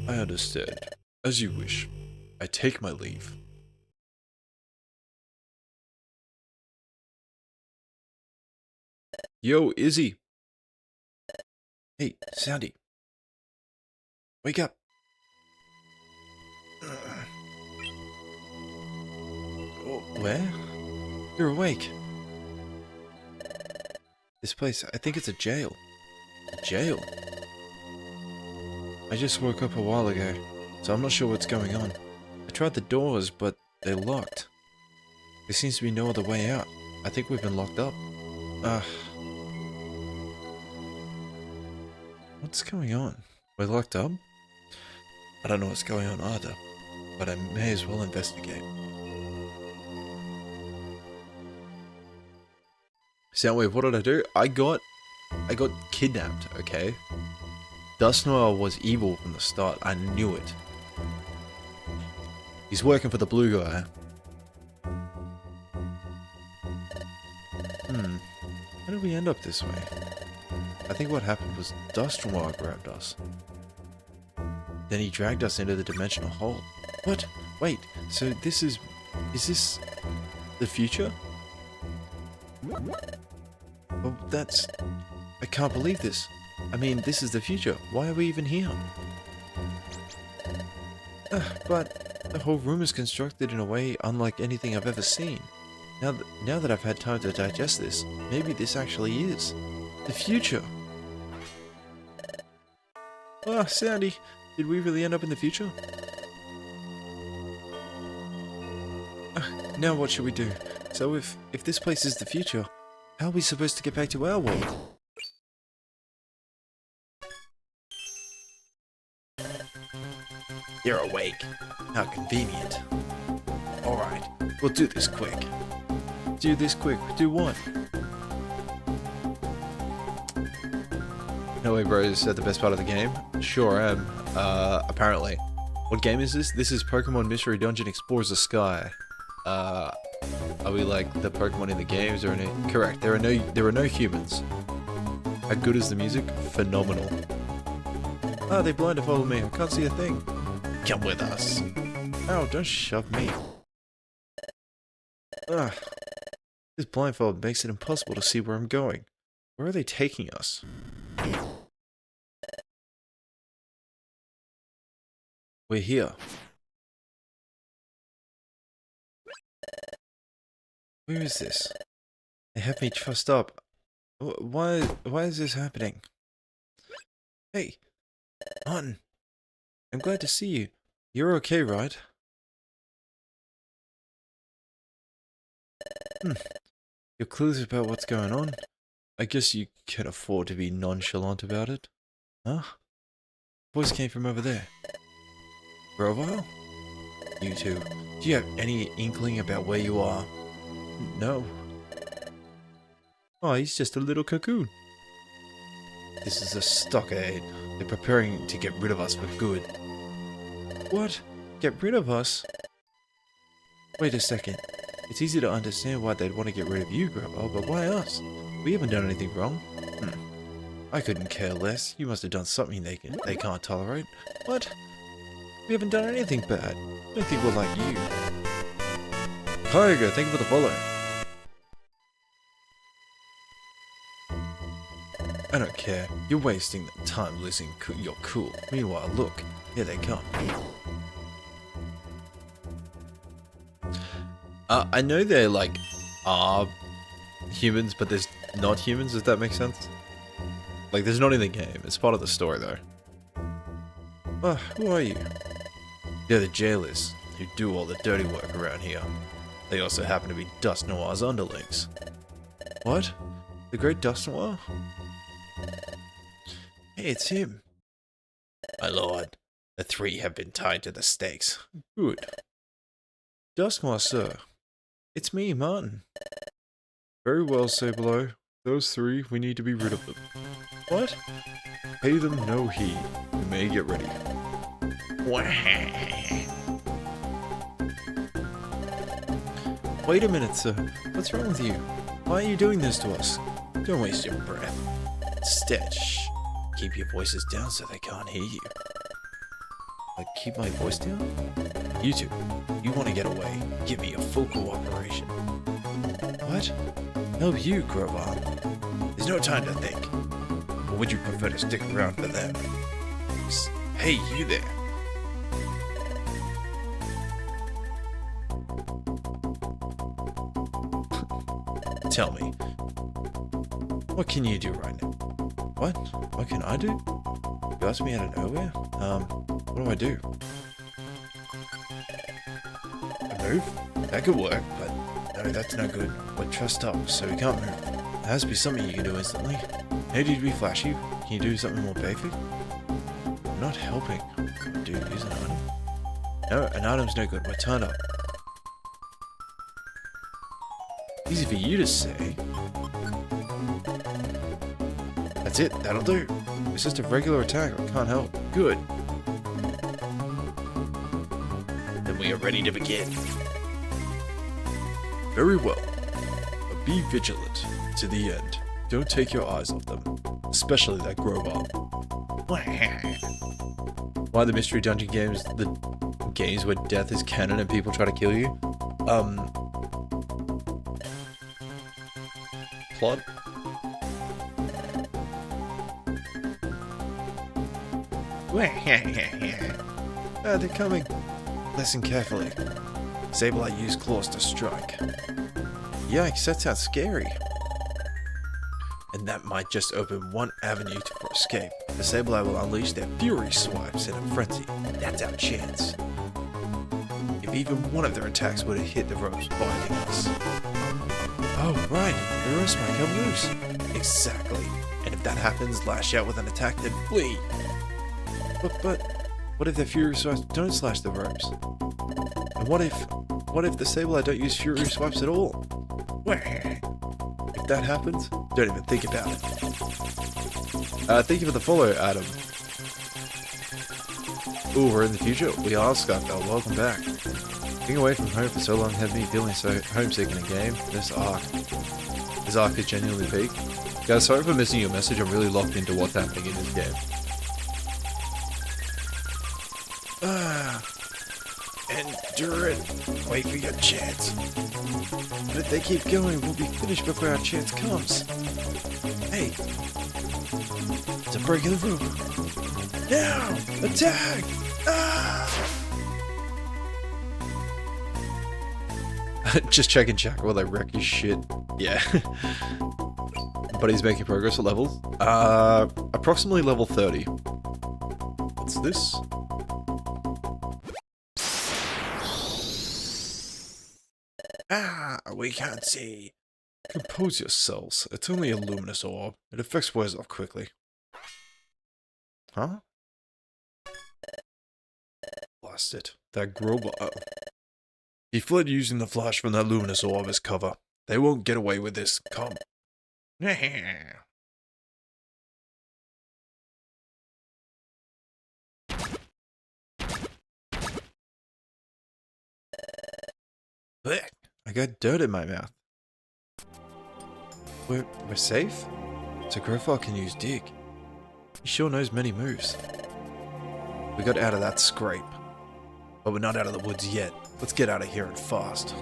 I understand. As you wish. I take my leave. Yo, Izzy! Hey, Soundy. Wake up! Where? You're awake. This place, I think it's a jail. A jail? I just woke up a while ago, so I'm not sure what's going on. I tried the doors, but they're locked. There seems to be no other way out. I think we've been locked up. What's going on? We're locked up? I don't know what's going on either, but I may as well investigate. Soundwave, what did I do? I got kidnapped, okay? Dust Noir was evil from the start. I knew it. He's working for the blue guy. How did we end up this way? I think what happened was Dust Noir grabbed us. Then he dragged us into the dimensional hole. What? Wait, so this is this the future? Well, I can't believe this. I mean, this is the future. Why are we even here? But the whole room is constructed in a way unlike anything I've ever seen. Now that I've had time to digest this, maybe this actually is the future. Ah, Soundy, did we really end up in the future? Now what should we do? So if this place is the future, how are we supposed to get back to our world? You're awake. How convenient. Alright, we'll do this quick. Do this quick. Do what? No way, bro. Is that the best part of the game? Sure am. Apparently. What game is this? This is Pokemon Mystery Dungeon Explores the Sky. Are we like the Pokemon in the games or any? Correct. There are no humans. How good is the music? Phenomenal. Ah, they blindfolded me. I can't see a thing. Come with us. Ow, don't shove me. Ah. This blindfold makes it impossible to see where I'm going. Where are they taking us? We're here. Where is this? They have me trussed up. Why is this happening? Hey, Martin. I'm glad to see you. You're okay, right? Your clues about what's going on? I guess you can afford to be nonchalant about it. Huh? Voice came from over there. Grovile? You two, do you have any inkling about where you are? No. Oh, he's just a little cocoon. This is a stockade. They're preparing to get rid of us for good. What? Get rid of us? Wait a second. It's easy to understand why they'd want to get rid of you, Grovile, but why us? We haven't done anything wrong. I couldn't care less. You must have done something they can't tolerate. What? We haven't done anything bad. I don't think we're like you. Kyogre, thank you for the follow. I don't care. You're wasting the time losing your cool. Meanwhile, look. Here they come. I know they're like are humans, but there's not humans, if that makes sense. Like, there's not in the game. It's part of the story, though. Who are you? They're the jailers who do all the dirty work around here. They also happen to be Dust Noir's underlings. What? The Great Dust Noir? Hey, it's him. My lord, the three have been tied to the stakes. Good. Dust Noir, sir. It's me, Martin. Very well, Sabelo. Those three, we need to be rid of them. What? Pay them no heed. You may get ready. Wait a minute, sir. What's wrong with you? Why are you doing this to us? Don't waste your breath. Instead, shh. Keep your voices down so they can't hear you. Like, keep my voice down? You two, you want to get away, give me your full cooperation. What? Help you, Grover. There's no time to think. Or would you prefer to stick around for them? Hey, you there. Tell me, what can you do right now? What? What can I do? You asked me out of nowhere? What do I do? A move? That could work, but no, that's no good. We're trussed up, so we can't move. There has to be something you can do instantly. Hey, did we flash you? Can you do something more basic? I'm not helping. Dude, use an item? No, an item's no good. We're turned up. Easy for you to say. That's it, that'll do. It's just a regular attack, I can't help. Good. Then we are ready to begin. Very well. But be vigilant to the end. Don't take your eyes off them. Especially that Grover. Why the mystery dungeon games, the games where death is canon and people try to kill you? Plot? Ah, they're coming. Listen carefully. Sableye used claws to strike. Yikes, that sounds scary. And that might just open one avenue for escape. The Sableye will unleash their fury swipes in a frenzy. That's our chance. If even one of their attacks would have hit the ropes binding us. Oh, right, the rest might come loose. Exactly. And if that happens, lash out with an attack, then flee. But what if the Fury Swipes don't slash the ropes? And what if the Sableye don't use Fury Swipes at all? If that happens, don't even think about it. Thank you for the follow, Adam. Ooh, we're in the future? We are, Skyfell. Welcome back. Being away from home for so long had me feeling so homesick in a game. This arc is genuinely peak. Guys, sorry for missing your message. I'm really locked into what's happening in this game. Endure it. Wait for your chance. But if they keep going, we'll be finished before our chance comes. Hey. It's a break in the room. Now! Attack! Ah! Just checking chat while they wreck your shit. Yeah. But he's making progress at levels. Approximately level 30. What's this? Ah, we can't see. Compose yourselves. It's only a luminous orb. It affects wears off quickly. Huh? Blast it. That Grover. He fled using the flash from that luminous orb as cover. They won't get away with this. Come. I got dirt in my mouth. We're safe? So Grofar can use Dig. He sure knows many moves. We got out of that scrape. But we're not out of the woods yet. Let's get out of here and fast.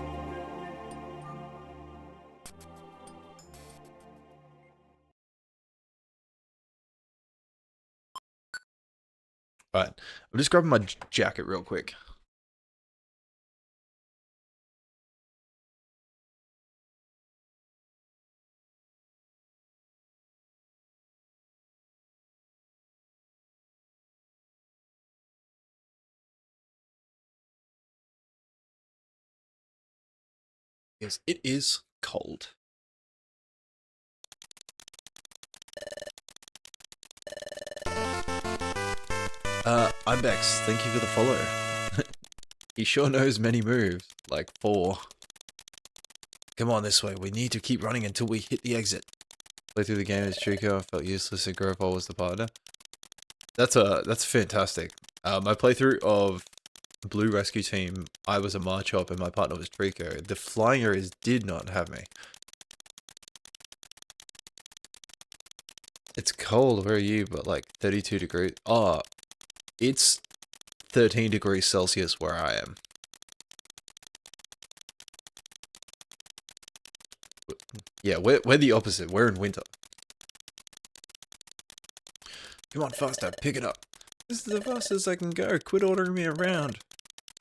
Alright, I'm just grabbing my jacket real quick. Yes, it is cold. I'm Bex. Thank you for the follow. He sure knows many moves. Like 4. Come on this way. We need to keep running until we hit the exit. Play through the game as Trico. I felt useless and Grovol was the partner. That's fantastic. My playthrough of Blue Rescue Team, I was a Marchop and my partner was Trico. The Flying Areas did not have me. It's cold, where are you? But like 32 degrees. Oh, it's 13 degrees Celsius where I am. Yeah, we're the opposite. We're in winter. Come on, faster, pick it up. This is the fastest I can go. Quit ordering me around.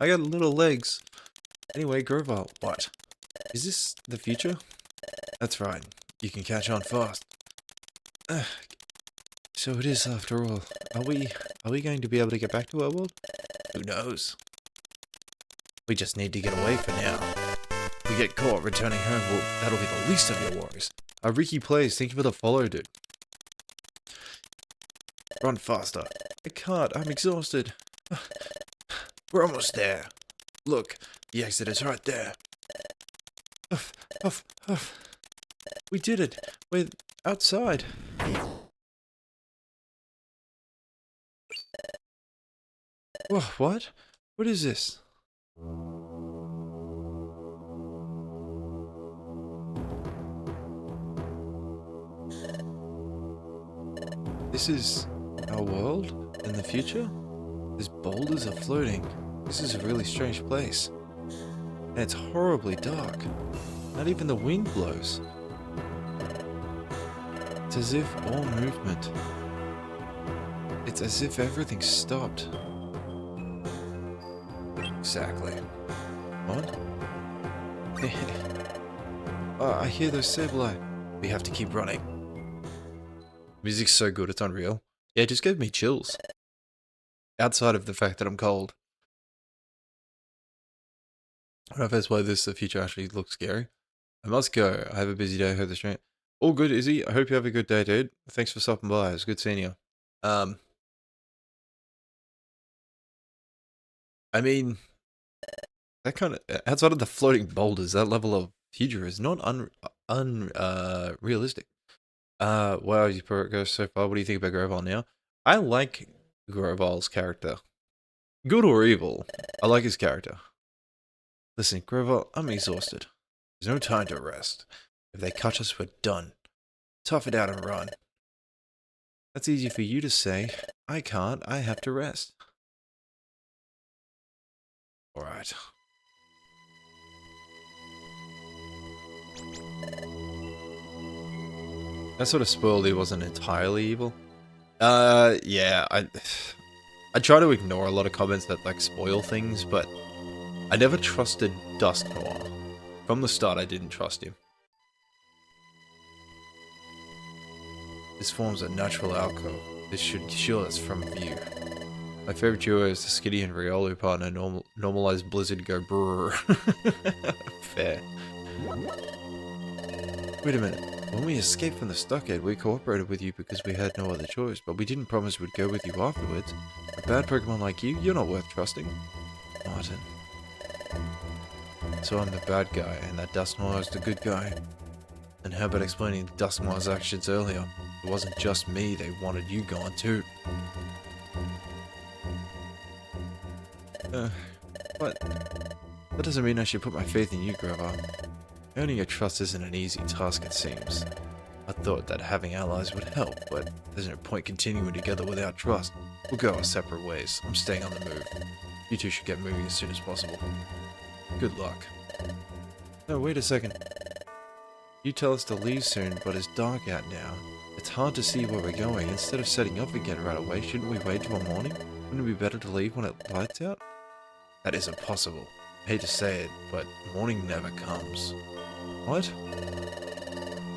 I got little legs. Anyway, Grovol, what? Is this the future? That's right. You can catch on fast. So it is after all. Are we going to be able to get back to our world? Who knows? We just need to get away for now. If we get caught returning home, well, that'll be the least of your worries. Ricky plays, thank you for the follow, dude. Run faster. I can't, I'm exhausted. We're almost there. Look, the exit is right there. Huff, huff, huff. We did it. We're outside. Whoa, what? What is this? This is our world in the future? These boulders are floating. This is a really strange place. And it's horribly dark. Not even the wind blows. It's as if all movement. It's as if everything stopped. Exactly. What? I hear those Sableye. We have to keep running. Music's so good, it's unreal. Yeah, it just gave me chills. Outside of the fact that I'm cold. I don't know if that's why the future actually looks scary. I must go. I have a busy day. I heard the stream. All good, Izzy. I hope you have a good day, dude. Thanks for stopping by. It was good seeing you. I mean, that kind of outside of the floating boulders, that level of future is not realistic. Wow, you progressed so far. What do you think about Grovol now? I like Grovol's character. Good or evil, I like his character. Listen, Grovol, I'm exhausted. There's no time to rest. If they catch us, we're done. Tough it out and run. That's easy for you to say. I can't. I have to rest. Alright. That sort of spoiled he wasn't entirely evil. Yeah, I try to ignore a lot of comments that like spoil things, but I never trusted Dusknoir. From the start, I didn't trust him. This forms a natural alcove. This should shield us from view. My favorite duo is the Skitty and Riolu partner. Normalize Blizzard go brrr. Fair. Wait a minute. When we escaped from the stockade, we cooperated with you because we had no other choice, but we didn't promise we'd go with you afterwards. A bad Pokemon like you, you're not worth trusting. Martin. So I'm the bad guy, and that Dusknoir is the good guy. And how about explaining Dusknoir's actions earlier? It wasn't just me, they wanted you gone too. But that doesn't mean I should put my faith in you, Grovol. Earning your trust isn't an easy task, it seems. I thought that having allies would help, but there's no point continuing together without trust. We'll go our separate ways. I'm staying on the move. You two should get moving as soon as possible. Good luck. No, wait a second. You tell us to leave soon, but it's dark out now. It's hard to see where we're going. Instead of setting off again right away, shouldn't we wait till morning? Wouldn't it be better to leave when it lights out? That isn't possible. I hate to say it, but morning never comes. What?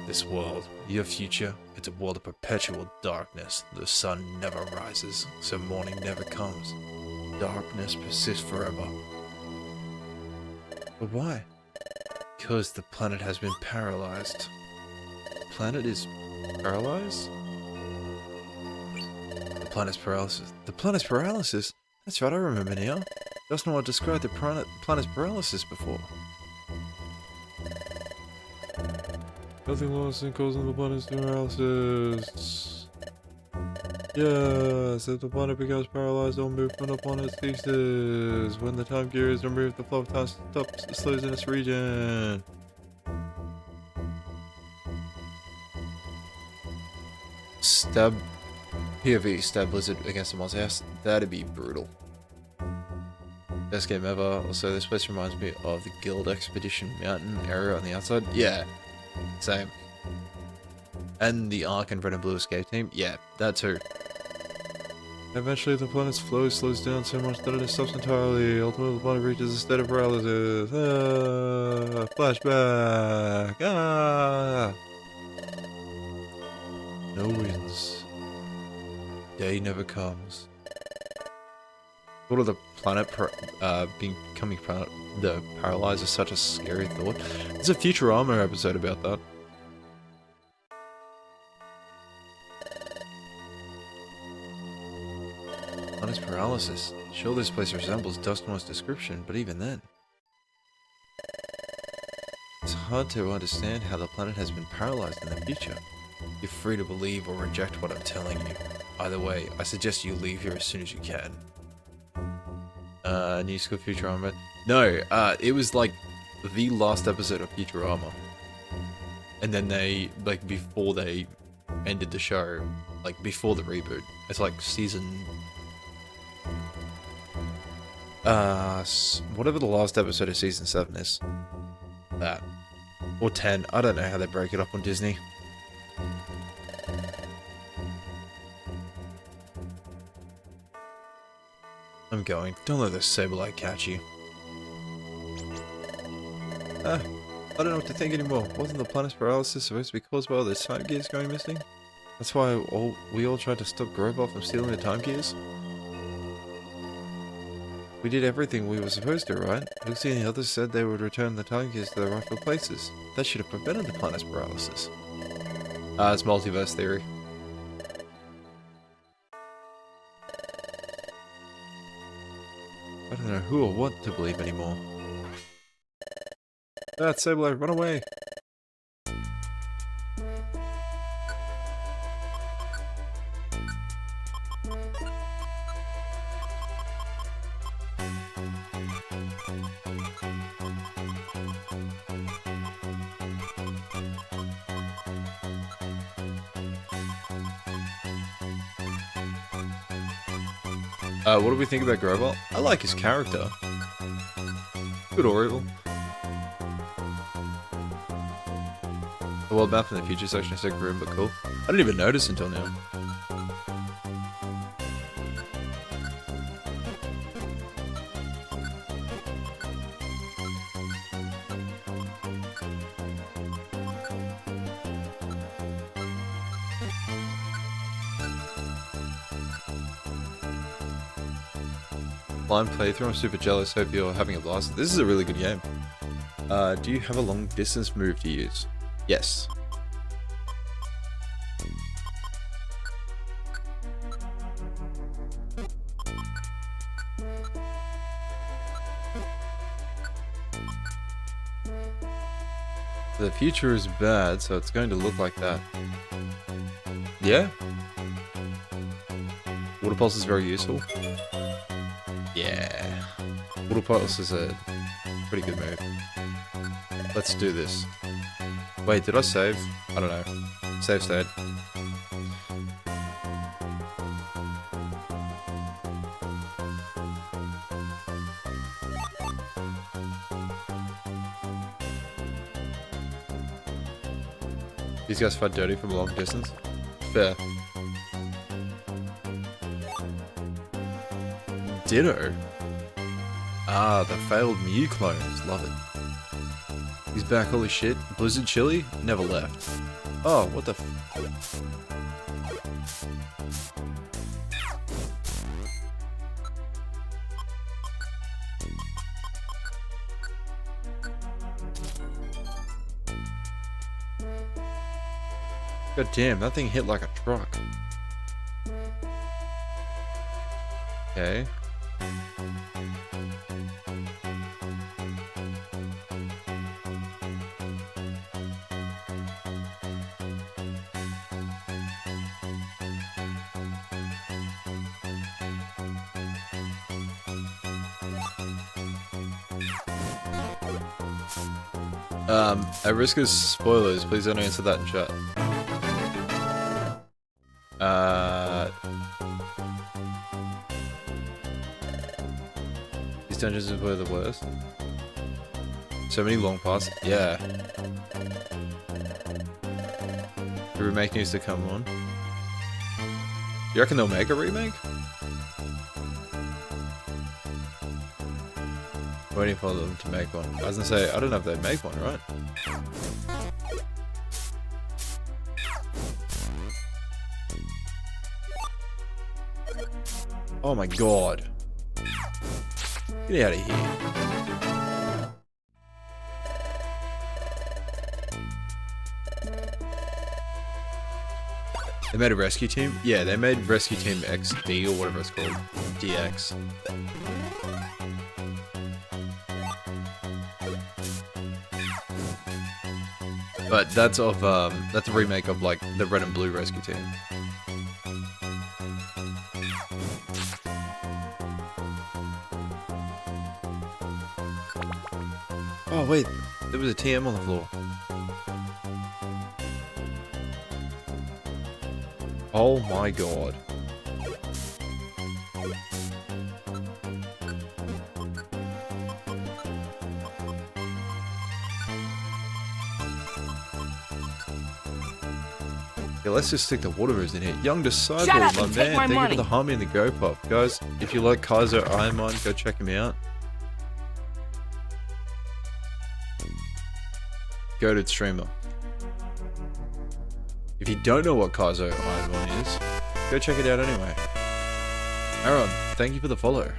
This world, your future, it's a world of perpetual darkness. The sun never rises, so morning never comes. Darkness persists forever. But why? Because the planet has been paralyzed. The planet is paralyzed? The planet's paralysis. The planet's paralysis? That's right, I remember now. Dusknoir described the planet's paralysis before. Nothing lost and causing the planet's paralysis. Yes, if the planet becomes paralyzed, all movement upon it ceases. When the time gear is removed, the flow of time slows in its region. Stab POV, stab Blizzard against the monster house. That'd be brutal. Best game ever. Also, this place reminds me of the Guild Expedition Mountain area on the outside. Yeah, same. And the Ark and Red and Blue Escape Team. Yeah, that too. Eventually, the planet's flow slows down so much that it stops entirely. Ultimately, the planet reaches a state of paralysis. Flashback. No winds. Day never comes. Thought of the planet becoming paralyzed is such a scary thought. There's a Futurama episode about that. Planet's paralysis. Sure, this place resembles Duskmore's description, but even then, it's hard to understand how the planet has been paralyzed in the future. You're free to believe or reject what I'm telling you. Either way, I suggest you leave here as soon as you can. New School Futurama. No, it was like the last episode of Futurama. And then they, like, before they ended the show, like, before the reboot. It's like season... whatever the last episode of season 7 is. That. Or 10. I don't know how they break it up on Disney. I'm going. Don't let this Sableye catch you. I don't know what to think anymore. Wasn't the planet's paralysis supposed to be caused by all those time gears going missing? That's why we all tried to stop Grobot from stealing the time gears? We did everything we were supposed to, right? Lucy and the others said they would return the time gears to their rightful places. That should have prevented the planet's paralysis. It's multiverse theory. I don't know who or what to believe anymore. That's Sableye, run away! What do we think about Grobot? I like his character. Good or evil. The world map in the future section is so grim but cool. I didn't even notice until now. Blind playthrough. I'm super jealous. Hope you're having a blast. This is a really good game. Do you have a long distance move to use? Yes. The future is bad, so it's going to look like that. Yeah? Water Pulse is very useful. Yeah. Water Pulse is a pretty good move. Let's do this. Wait, did I save? I don't know. Save state. These guys fight dirty from a long distance. Fair. Ditto. Ah, the failed Mew clones. Love it. He's back, holy shit. Blizzard Chili? Never left. Oh, what the f... God damn, that thing hit like a truck. Okay. At risk of spoilers, please don't answer that in chat. These dungeons were the worst. So many long paths. Yeah. The remake needs to come on. You reckon they'll make a remake? Waiting for them to make one. I was gonna say, I don't know if they'd make one, right? Oh my god. Get out of here. They made a rescue team? Yeah, they made Rescue Team XD or whatever it's called. DX. But that's of that's a remake of like the Red and Blue Rescue Team. Oh wait, there was a TM on the floor. Oh my god. Yeah, let's just stick to Waterers in here. Young Disciple, my man. Thank you for the Harmony and the Go Pop. Guys, if you like Kaiser Ironmine, go check him out. Goated streamer. If you don't know what Kaiser Ironmine is, go check it out anyway. Aaron, thank you for the follow.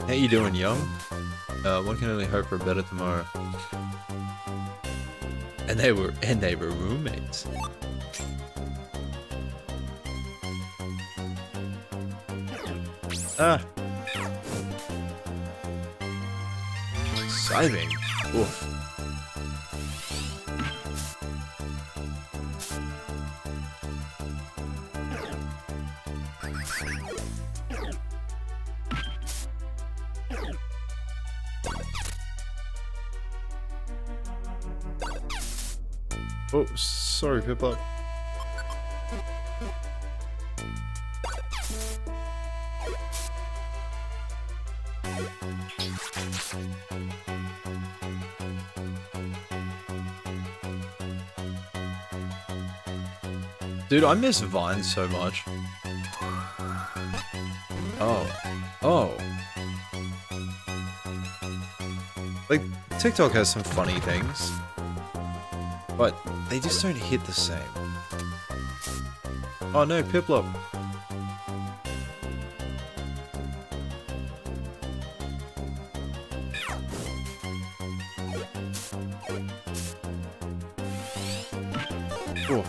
How you doing, young? One can only hope for a better tomorrow. And they were roommates. Ah. Scything. Oof. Oh, sorry, Pipluck. Dude, I miss Vine so much. Oh. Like, TikTok has some funny things, but they just don't hit the same. Oh no, Piplup. Oh,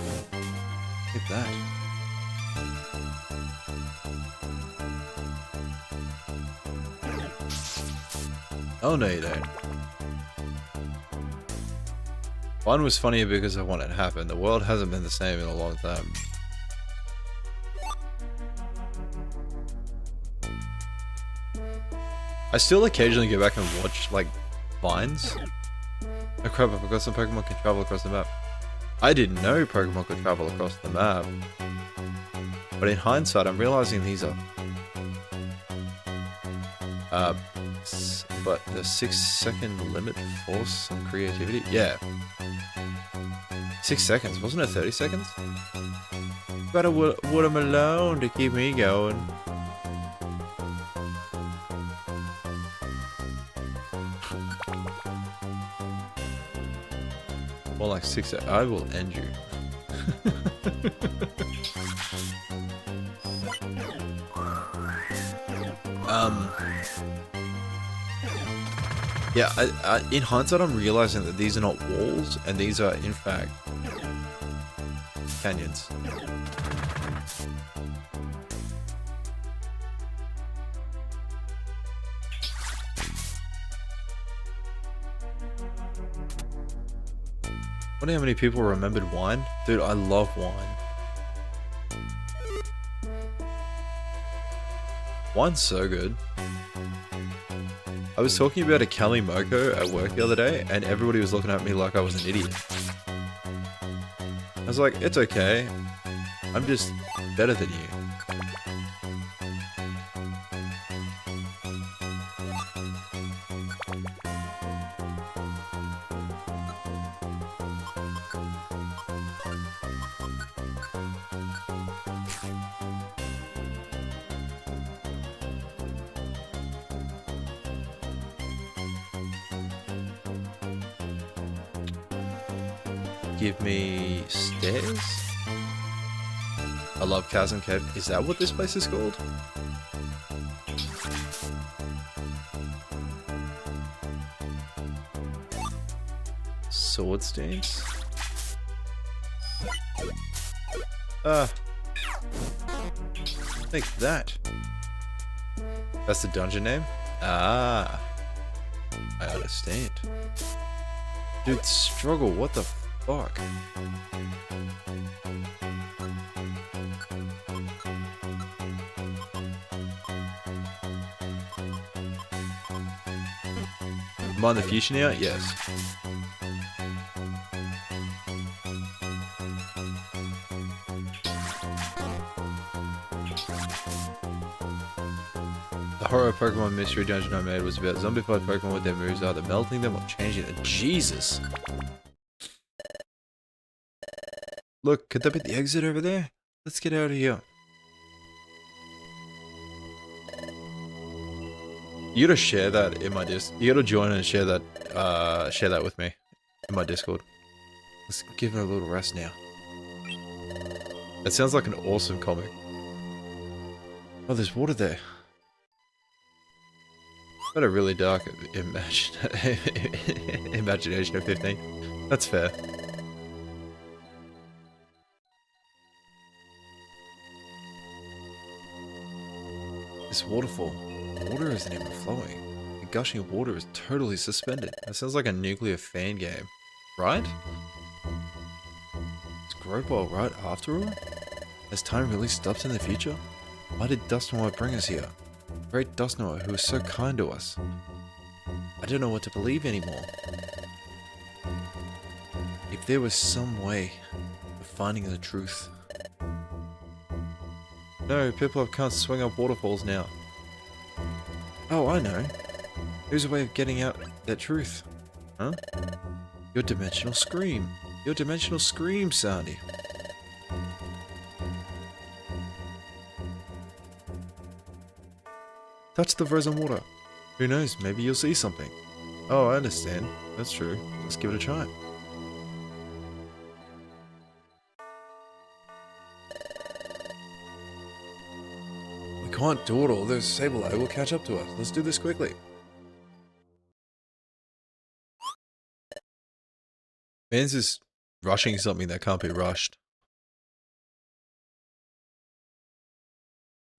hit that. Oh no, you don't. One was funnier because of what had happened. The world hasn't been the same in a long time. I still occasionally go back and watch, like, Vines. Oh crap, I forgot some Pokemon can travel across the map. I didn't know Pokemon could travel across the map. But in hindsight, I'm realizing these are... but the 6-second limit force some creativity? Yeah. 6 seconds, wasn't it 30 seconds? Gotta watermelon to keep me going. More like 6 seconds. I will end you. Yeah, in hindsight, I'm realizing that these are not walls, and these are, in fact, canyons. Wonder how many people remembered wine? Dude, I love wine. Wine's so good. I was talking about a Cali Moco at work the other day, and everybody was looking at me like I was an idiot. I was like, it's okay. I'm just better than you. Give me stairs? I love Chasm Cave. Is that what this place is called? Sword stance? Take that. That's the dungeon name? Ah. I understand. Dude, struggle, what the fuck? Am I in the future now? Yes. The horror Pokemon mystery dungeon I made was about zombified Pokemon with their moves, either melting them or changing them. Jesus! Look, could that be the exit over there? Let's get out of here. You gotta share that in my You gotta join and share that with me in my Discord. Let's give it a little rest now. That sounds like an awesome comic. Oh, there's water there. Got a really dark imagination of 15. That's fair. This waterfall. Water isn't even flowing. The gushing of water is totally suspended. That sounds like a nuclear fan game, right? Is Growball right after all? Has time really stopped in the future? Why did Dusknoir bring us here? Great Dusknoir, who was so kind to us. I don't know what to believe anymore. If there was some way of finding the truth. No, Piplup can't swing up waterfalls now. Oh, I know. There's a way of getting out that truth. Huh? Your dimensional scream. Your dimensional scream, Soundy. Touch the frozen water. Who knows, maybe you'll see something. Oh, I understand. That's true. Let's give it a try. We can't do it all. There's Sableye will catch up to us. Let's do this quickly. Man's just rushing something that can't be rushed.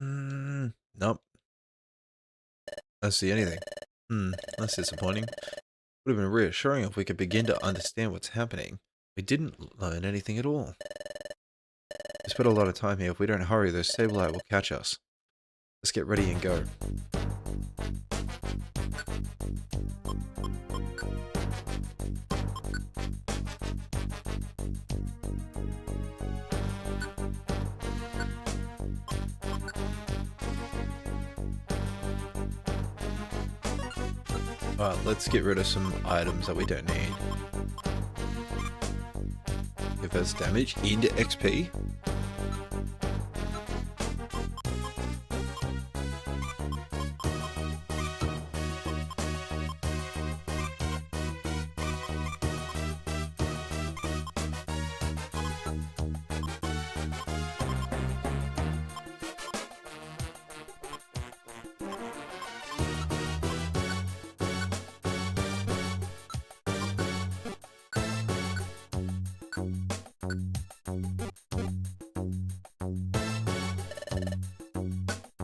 Nope. Don't see anything. That's disappointing. Would have been reassuring if we could begin to understand what's happening. We didn't learn anything at all. We spent a lot of time here. If we don't hurry, those Sableye will catch us. Let's get ready and go. Alright, let's get rid of some items that we don't need. If that's damage into XP.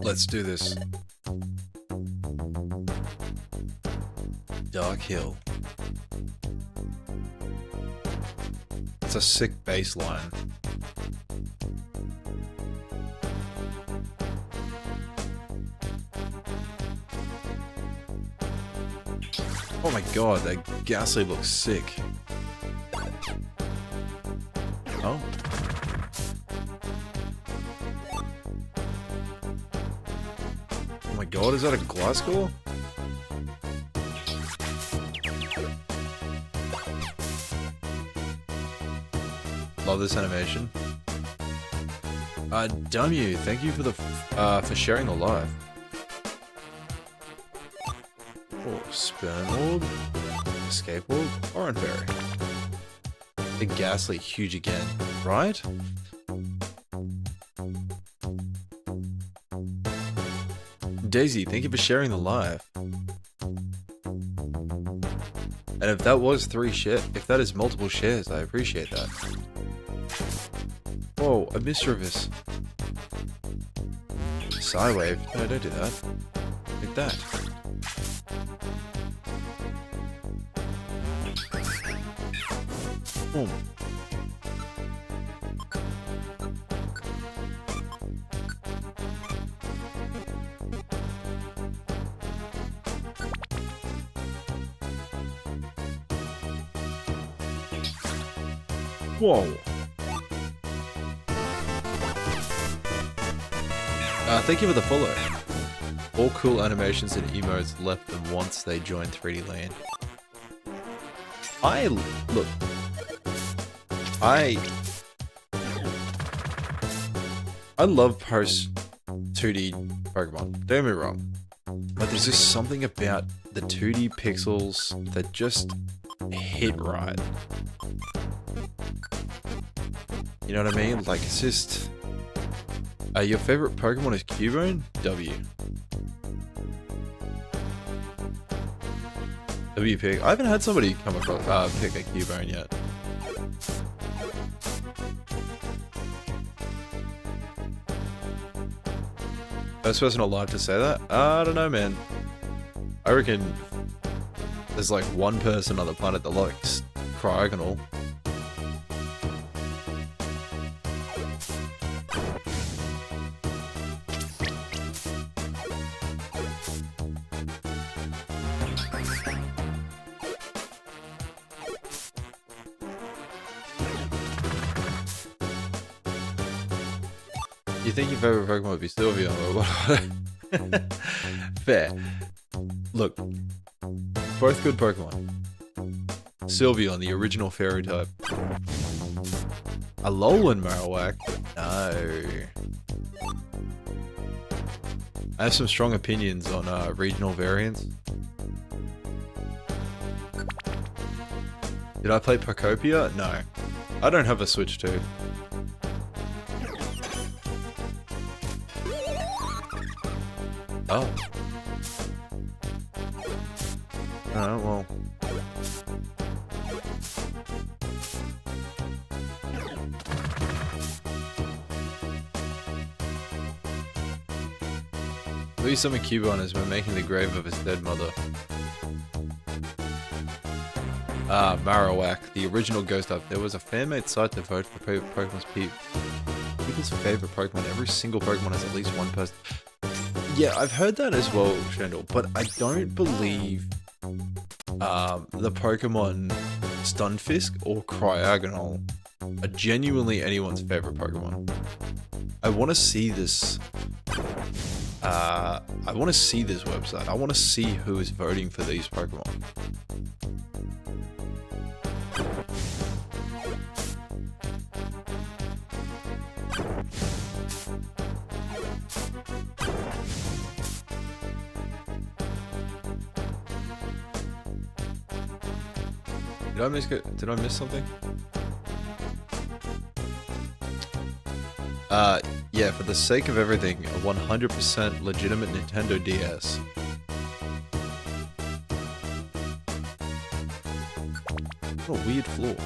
Let's do this. Dark Hill. That's a sick baseline. Oh my god, that Ghastly looks sick. Oh. Oh my god, is that a Glasgow? Love this animation. Damn you! Thank you for the for sharing the live. Oh, Spurn Orb, Escape Orb, Orange Berry. The Ghastly huge again, right? Daisy, thank you for sharing the live. And if that was if that is multiple shares, I appreciate that. Whoa, a mischievous. Soundwave. No, don't do that. Like that. Boom. Whoa. Thank you for the follow. All cool animations and emotes left them once they joined 3D Land. I love post 2D Pokemon, don't get me wrong. But there's just something about the 2D pixels that just hit right. You know what I mean? Like, it's just... your favorite Pokemon is Cubone? W. W pick. I haven't had somebody come across pick a Cubone yet. First person alive to say that? I don't know, man. I reckon there's like one person on the planet that likes Cryogonal. You think your favorite Pokemon would be Sylveon or what? Fair. Look, both good Pokemon. Sylveon, the original fairy type. Alolan Marowak? No. I have some strong opinions on regional variants. Did I play Pokopia? No. I don't have a Switch 2. Oh. Oh, well. Please summon Cubone as we're making the grave of his dead mother. Marowak, the original ghost up. There was a fan-made site to vote for Pokemon's people's favorite Pokemon. Every single Pokemon has at least one person. Yeah, I've heard that as well, Shendel, but I don't believe the Pokemon Stunfisk or Cryogonal are genuinely anyone's favorite Pokemon. I want to see this. I want to see this website. I want to see who is voting for these Pokemon. Did I miss something? Yeah, for the sake of everything, a 100% legitimate Nintendo DS. What a weird floor.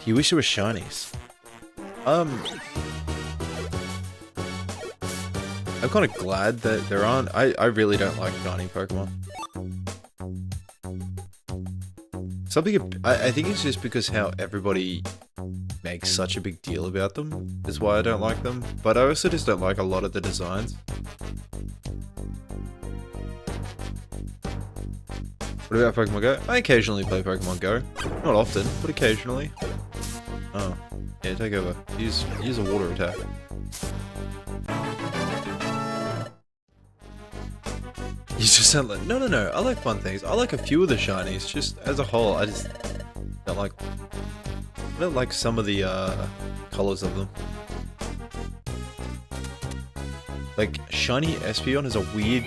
You wish it was shinies. I'm kind of glad that there aren't. I really don't like shiny Pokemon. I think it's just because how everybody makes such a big deal about them is why I don't like them. But I also just don't like a lot of the designs. What about Pokemon Go? I occasionally play Pokemon Go. Not often, but occasionally. Oh, yeah, take over. Use a water attack. You just sound like, no, I like fun things. I like a few of the shinies, just as a whole, I just don't like some of the colors of them. Like, shiny Espeon is a weird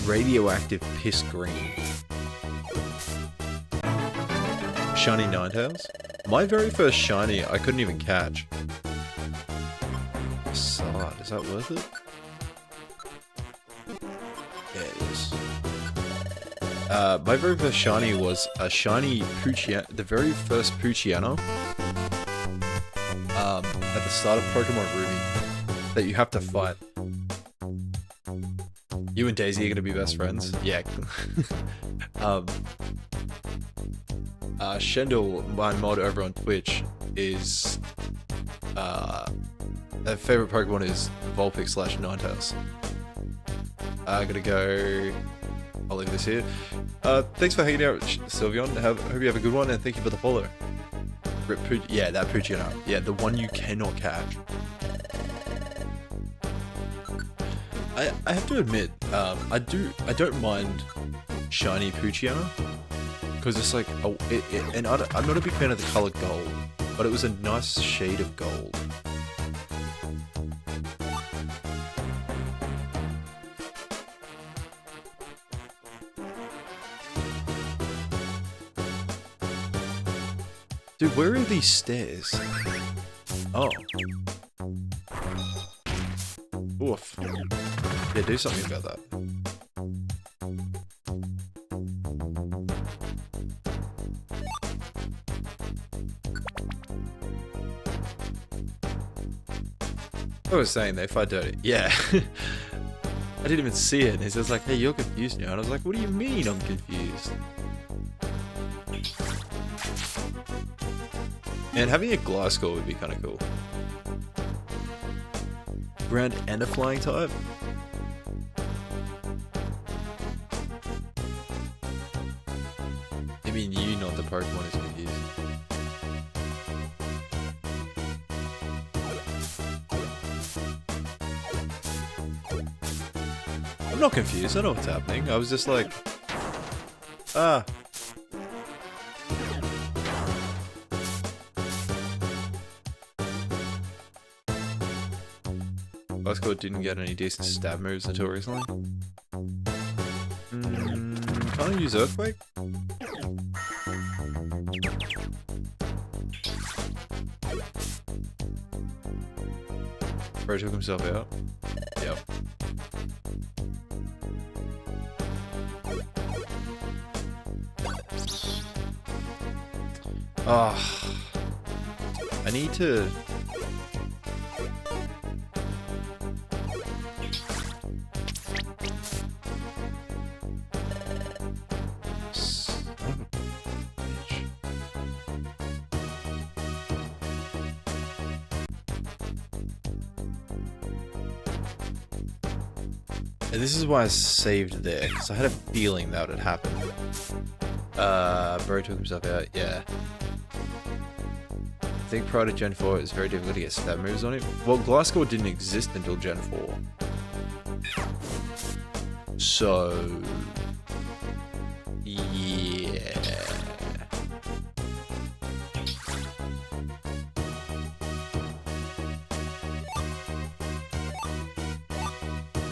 radioactive piss green. Shiny Ninetales? My very first shiny, I couldn't even catch. Sad, is that worth it? Yeah, it is. My very first shiny was a shiny Poochyena, the very first Poochyena. At the start of Pokemon Ruby, that you have to fight. You and Daisy are gonna be best friends? Yeah. Shendel, my mod over on Twitch, is a favorite Pokemon is Vulpix / Ninetales. I gotta go. I'll leave this here. Thanks for hanging out, Sylveon. Hope you have a good one, and thank you for the follow. Yeah, that Poochyena. Yeah, the one you cannot catch. I have to admit, I don't mind shiny Poochyena, because it's like, and I'm not a big fan of the color gold, but it was a nice shade of gold. Dude, where are these stairs? Oh. Oof. Yeah, do something about that. I was saying they fight dirty. Yeah. I didn't even see it. And he says like, hey, you're confused now. And I was like, what do you mean I'm confused? And having a Gliscor would be kind of cool. Ground and a flying type? I mean, you, not the Pokemon, is confused. I'm not confused, I know what's happening. I was just like... Ah. Gliscor didn't get any decent stab moves until recently. Can't I use Earthquake? Bro took himself out. Yep. Ah, I need to... And this is why I saved there, because I had a feeling that would happen. Bro took himself out, yeah. I think prior to Gen 4 it was very difficult to get stab moves on it. Well, Gliscor didn't exist until Gen 4. So... yeah...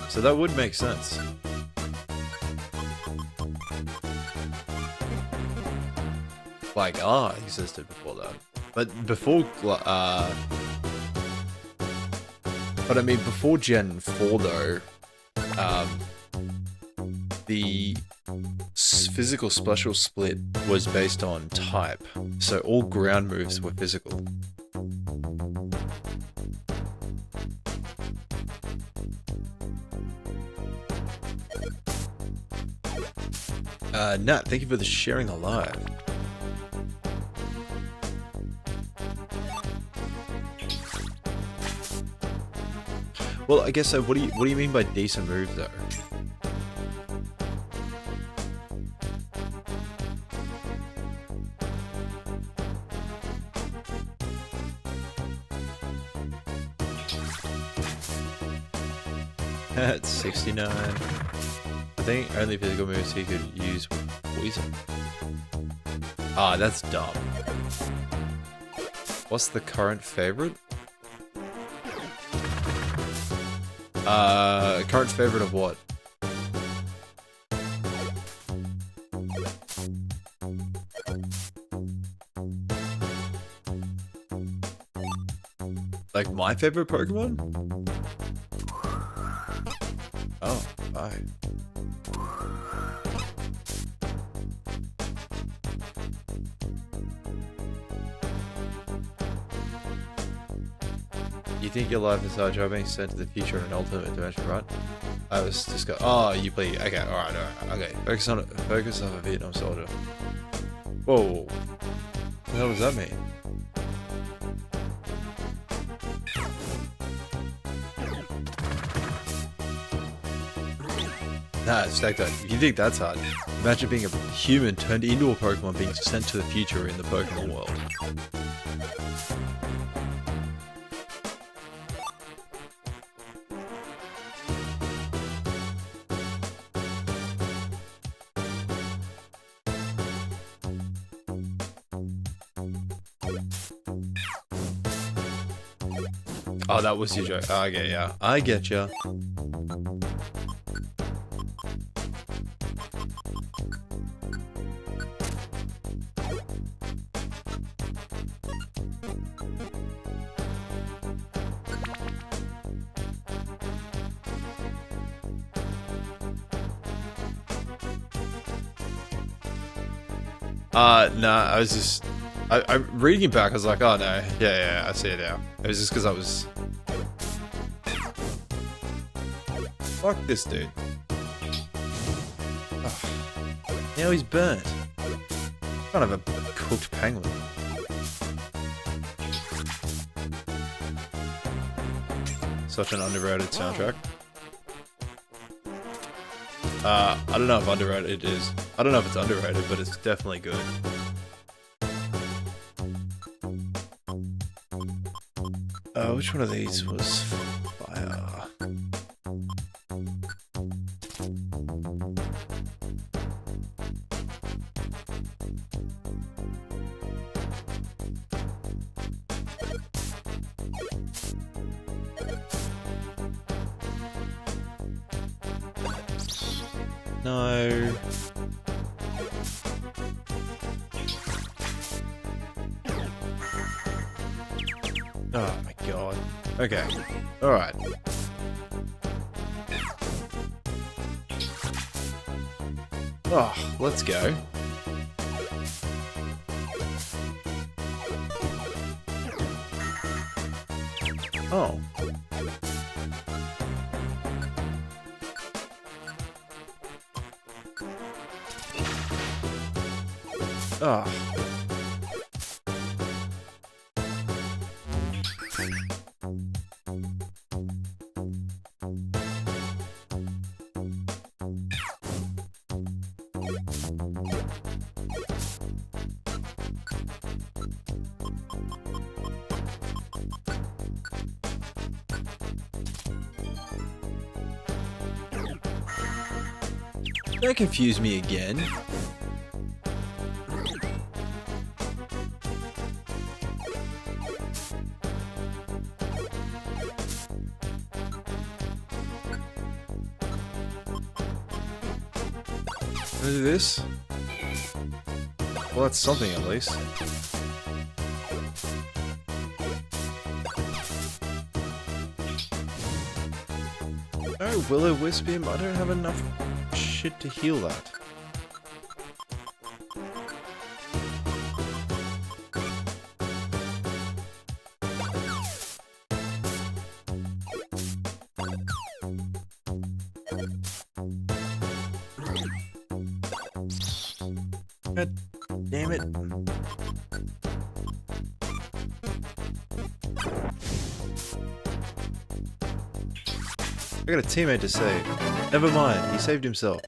So that would make sense. Like, existed before that. But before, but I mean, before Gen 4 though, the physical special split was based on type. So all ground moves were physical. Nat, thank you for the sharing the live. Well, I guess so. What do you mean by decent move though? At 69. I think only physical moves he could use with poison. Ah, that's dumb. What's the current favorite? Current favorite of what? Like my favorite Pokemon? Oh, bye. You think your life is hard job being sent to the future in an alternate dimension, right? I was just go. Oh, you play. Okay, alright. Okay, focus on it. Focus on a Vietnam soldier. Whoa. What the hell does that mean? Nah, stack that. You think that's hard? Imagine being a human turned into a Pokemon being sent to the future in the Pokemon world. Oh, that was your joke. Oh, I get ya. I get ya. Nah, I was just... I'm reading it back, I was like, oh no, yeah, I see it now. It was just because I was... Fuck this dude. Oh. Now he's burnt. Kind of a cooked penguin. Such an underrated soundtrack. I don't know if underrated it is. I don't know if it's underrated, but it's definitely good. Which one of these was fire? No. Oh my god. Okay. Alright. Oh, let's go. Oh. Oh. Don't confuse me again. What is this? Well, that's something at least. No, Will-O-Wisp him. I don't have enough shit to heal that. God damn it. I got a teammate to save. Never mind, he saved himself.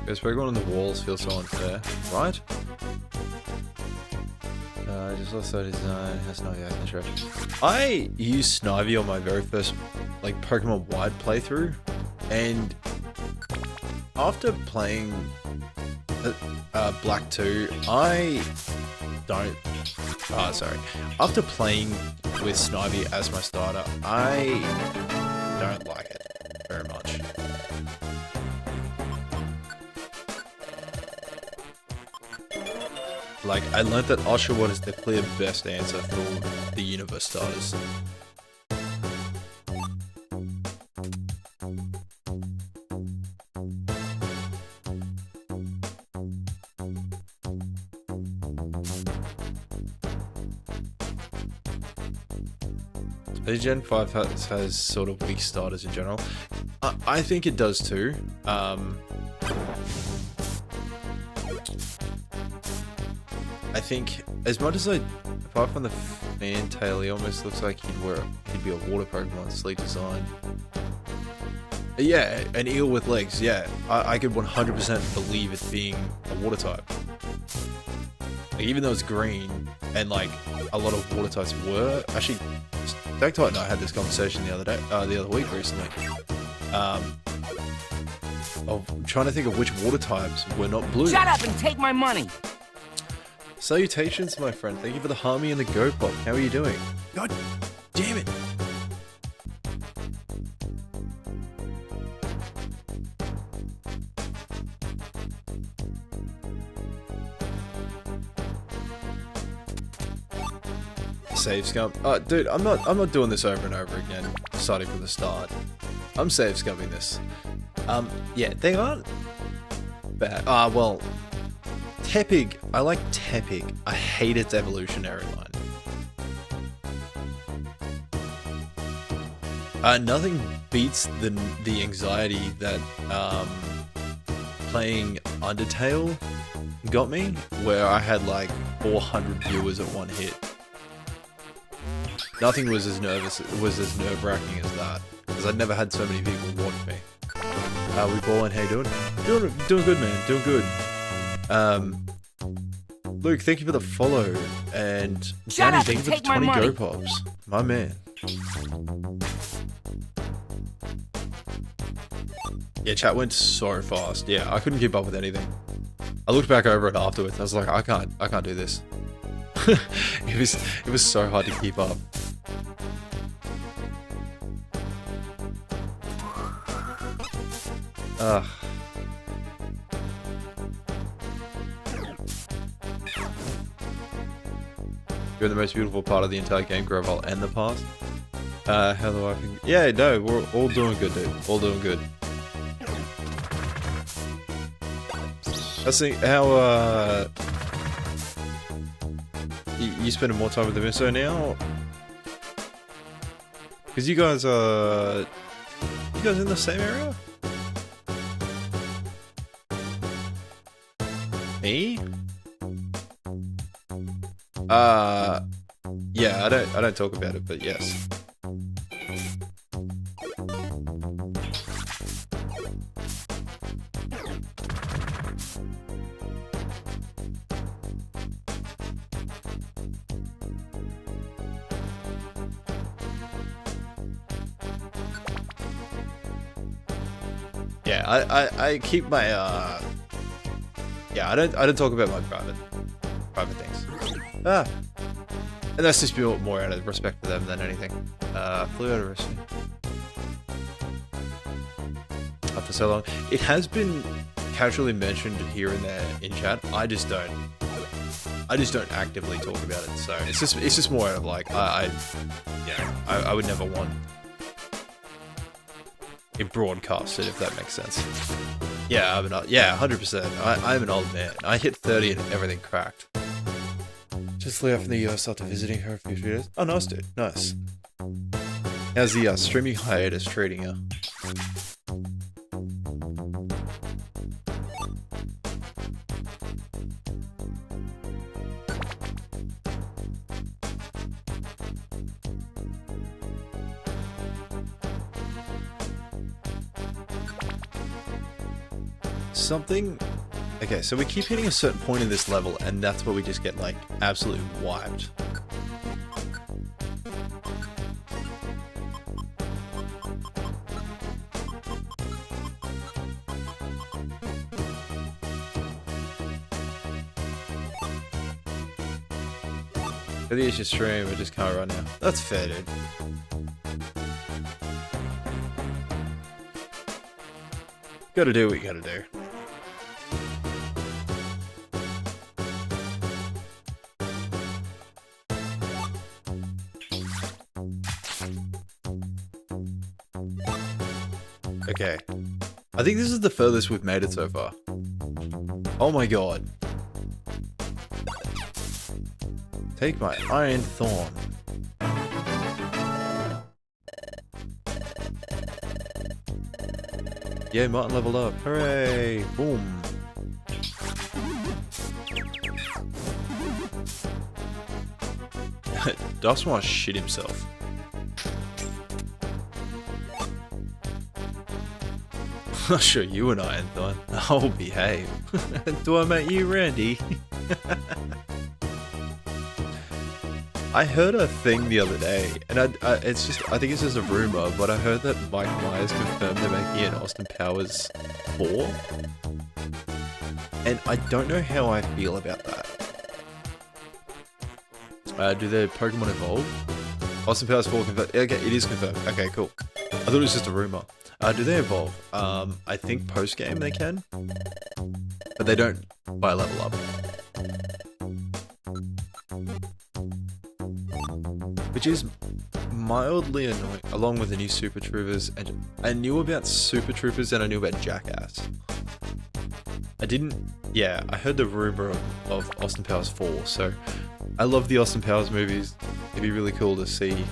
Guys, Pokemon on the walls feels so unfair, right? I just lost that design. Has no idea. That's right. I used Snivy on my very first like Pokemon White playthrough, and after playing Black 2, I don't. Sorry. After playing with Snivy as my starter, I don't like it very much. Like, I learned that Oshawott is the clear best answer for the universe starters. The Gen 5 has sort of weak starters in general. I think it does too. I think, as much as apart from the Fantail, he almost looks like he'd be a water Pokemon, sleek design. Yeah, an eel with legs, yeah. I could 100% believe it being a water type. Like, even though it's green, and like, a lot of water types were, actually, Dactyte and I had this conversation the other week recently. Of trying to think of which water types were not blue. Shut up and take my money! Salutations, my friend. Thank you for the Harmy and the Go Pop. How are you doing? God damn it! Save scum. Dude, I'm not doing this over and over again, starting from the start. I'm save scumming this. Yeah, they aren't bad. Well, Tepig. I like Tepig. I hate its evolutionary line. Nothing beats the anxiety that playing Undertale got me, where I had like 400 viewers at one hit. Nothing was as nerve-wracking as that, because I'd never had so many people watch me. We balling, how you doing? Doing good, man. Doing good. Luke, thank you for the follow, and Danny, thank you for the 20 Go Pops. My man. Yeah, chat went so fast. Yeah, I couldn't keep up with anything. I looked back over it afterwards. I was like, I can't do this. It was so hard to keep up. You're the most beautiful part of the entire game, Grovell, and the past. How do I think? Yeah, no, we're all doing good, dude. All doing good. I think how you spending more time with the Miso now? Because you guys in the same area? Me? Yeah, I don't talk about it, but yes. Yeah, I keep my yeah, I don't talk about my private things. And that's just more out of respect for them than anything. Flew out of wrestling. After so long. It has been casually mentioned here and there in chat. I just don't actively talk about it. So it's just more out of like I would never want it broadcasted, if that makes sense. Yeah, 100%. I'm an old man. I hit 30 and everything cracked. Just flew out from the US after visiting her for a few days. Oh, nice, dude. Nice. How's the streaming hiatus treating you? something... Okay, so we keep hitting a certain point in this level, and that's where we just get, like, absolutely wiped. I think it's your stream, I just can't run now. That's fair, dude. Gotta do what you gotta do. Okay. I think this is the furthest we've made it so far. Oh my god. Take my iron thorn. Yeah, Martin leveled up. Hooray! Boom. Dustmarsh shit himself. I'll show you an iron thorn. I'll behave. Do I make you Randy? I heard a thing the other day, and I think it's just a rumor, but I heard that Mike Myers confirmed they're making an Austin Powers 4, and I don't know how I feel about that. Do the Pokemon evolve? Austin Powers 4 confirmed. Okay, it is confirmed. Okay, cool. I thought it was just a rumor. Do they evolve? I think post-game they can, but they don't by level up. Which is mildly annoying, along with the new Super Troopers, and I knew about Super Troopers and I knew about Jackass. I heard the rumor of Austin Powers 4, so I love the Austin Powers movies. It'd be really cool to see.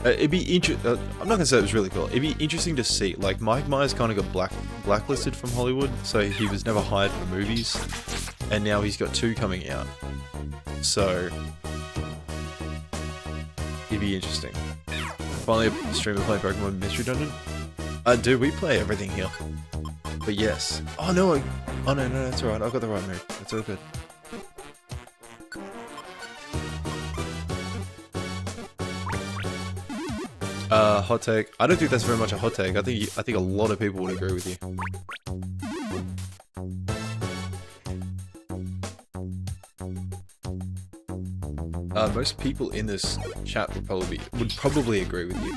It'd be interesting. I'm not gonna say it was really cool. It'd be interesting to see. Like, Mike Myers kind of got blacklisted from Hollywood, so he was never hired for movies, and now he's got 2 coming out. So it'd be interesting. Finally, a streamer playing Pokemon Mystery Dungeon. Dude, we play everything here. But yes. Oh no! Oh no, that's alright. I've got the right move. It's all good. Hot take. I don't think that's very much a hot take. I think a lot of people would agree with you. Most people in this chat would probably agree with you.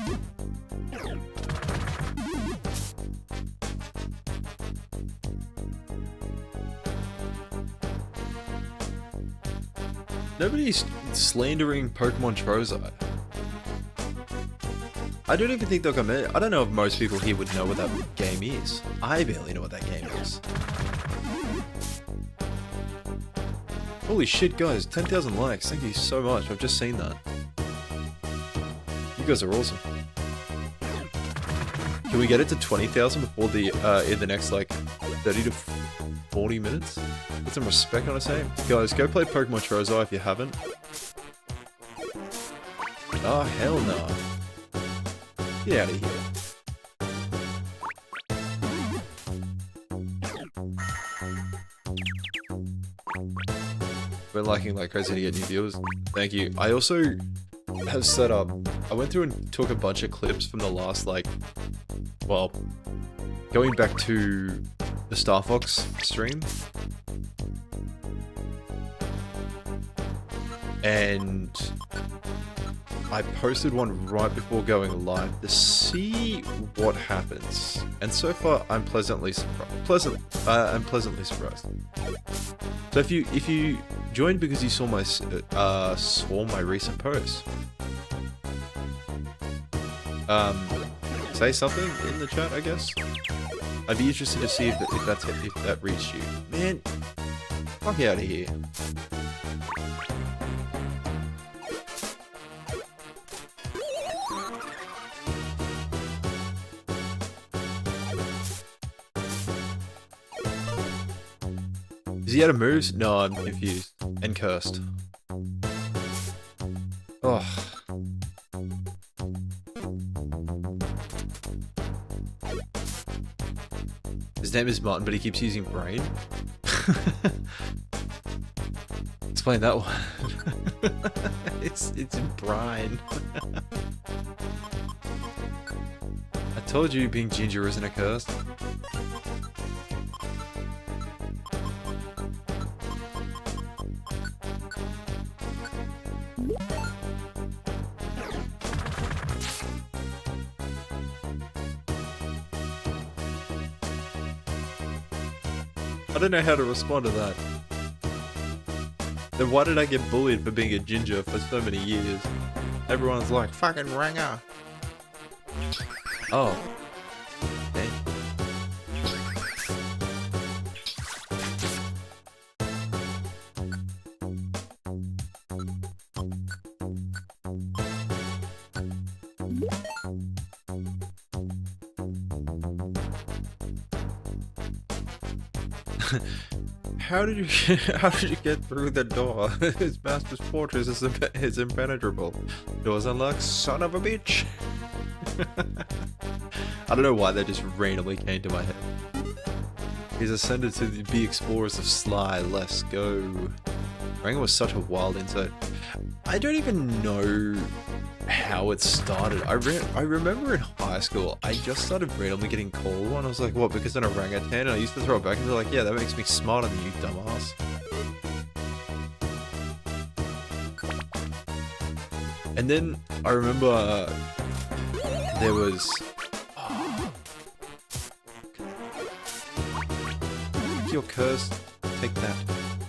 Nobody's slandering Pokemon Trozai. I don't even think they'll come in. I don't know if most people here would know what that game is. I barely know what that game is. Holy shit, guys. 10,000 likes. Thank you so much. I've just seen that. You guys are awesome. Can we get it to 20,000 before in the next, like, 30 to 40 minutes? Put some respect on a name. Guys, go play Pokemon Trozai if you haven't. Oh, hell no. Get out of here. We're liking like crazy to get new viewers. Thank you. I also have set up... I went through and took a bunch of clips from the last, like... Well, going back to the Star Fox stream. And I posted one right before going live to see what happens, and so far I'm pleasantly surprised. I'm pleasantly surprised. So if you joined because you saw my recent post, say something in the chat, I guess. I'd be interested to see if that reached you. Man, fuck out of here. Is he out of moves? No, I'm confused. And cursed. Oh. name is Martin, but he keeps using brain. Explain that one. It's brine. I told you being ginger isn't a curse. I don't know how to respond to that. Then why did I get bullied for being a ginger for so many years? Everyone's like, fucking ranger. Oh. Okay. How did you get through the door? His master's fortress is impenetrable. Doors unlocked, son of a bitch. I don't know why that just randomly came to my head. He's ascended to be explorers of Sly. Let's go. Ranger was such a wild insight. I don't even know how it started. I remember in high school, I just started randomly getting called one. I was like, what, because I'm an orangutan? And I used to throw it back and they're like, yeah, that makes me smarter than you, dumbass. And then I remember there was... You're cursed. Take that.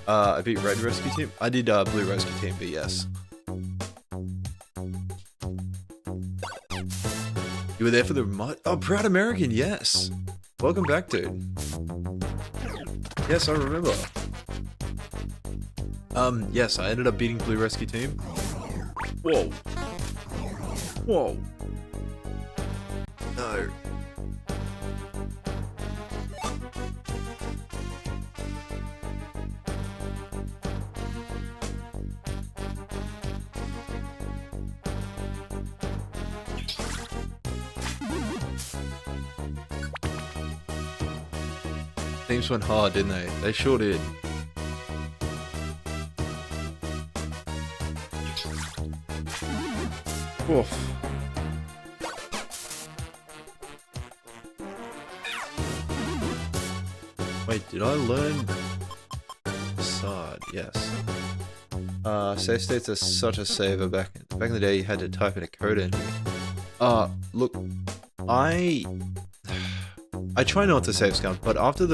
I beat Red Rescue Team. I did Blue Rescue Team, but yes. You were there for the mod? Oh, Proud American, yes. Welcome back, dude. Yes, I remember. Yes, I ended up beating Blue Rescue Team. Whoa. Whoa. No. Teams went hard, didn't they? They sure did. Oof. Wait, did I learn Facade? Yes. Save states are such a saver. Back in the day, you had to type in a code engine. Look, I try not to save scum, but after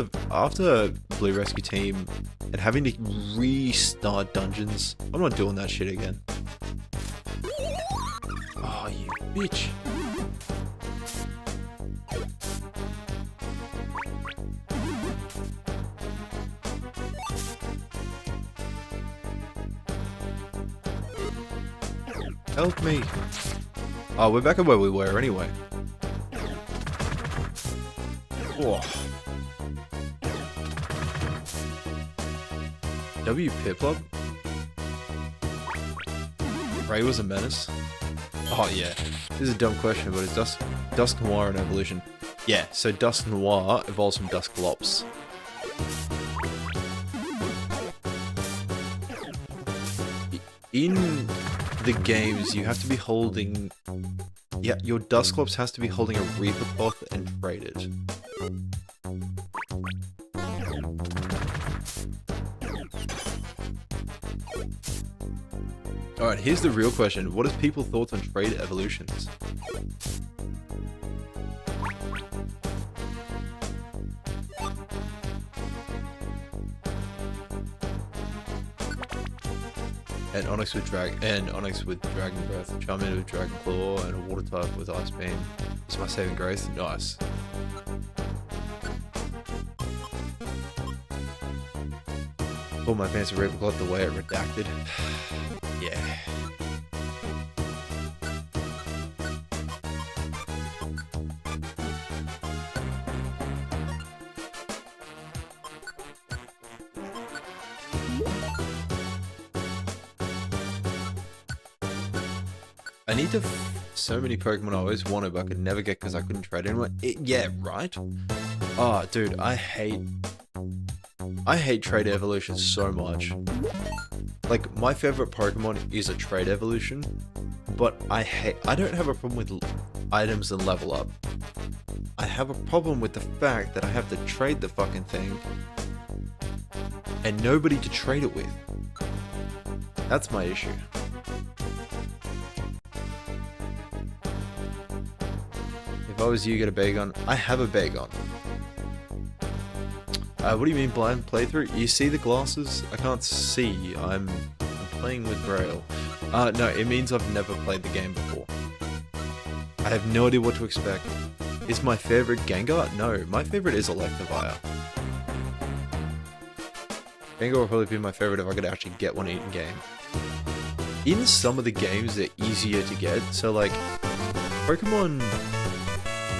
Blue Rescue Team and having to restart dungeons, I'm not doing that shit again. Oh, you bitch. Help me. Oh, we're back at where we were anyway. Whoa. W Piplup? Ray was a menace? Oh yeah. This is a dumb question, but is Dusk Noir an evolution? Yeah, so Dusk Noir evolves from Dusklops. In the games, you have to be holding... Yeah, your Dusklops has to be holding a Reaper Cloth and traded. Alright, here's the real question. What is people's thoughts on trade evolutions? And Onyx with Dragon Breath, Charmander with Dragon Claw, and a Water type with Ice Beam. It's my saving grace. Nice. Pull my fancy Reaper Cloth the way it redacted. Yeah. I need to so many Pokemon I always wanted but I could never get because I couldn't trade anyone. Yeah, right? Oh, dude, I hate trade evolutions so much. Like, my favorite Pokemon is a trade evolution, but I don't have a problem with items and level up. I have a problem with the fact that I have to trade the fucking thing and nobody to trade it with. That's my issue. If I was you, get a Bagon. I have a Bagon. What do you mean blind playthrough? You see the glasses? I can't see. I'm playing with Braille. No, it means I've never played the game before. I have no idea what to expect. Is my favorite Gengar? No, my favorite is Electivire. Gengar will probably be my favorite if I could actually get one in game. In some of the games, they're easier to get. So like, Pokemon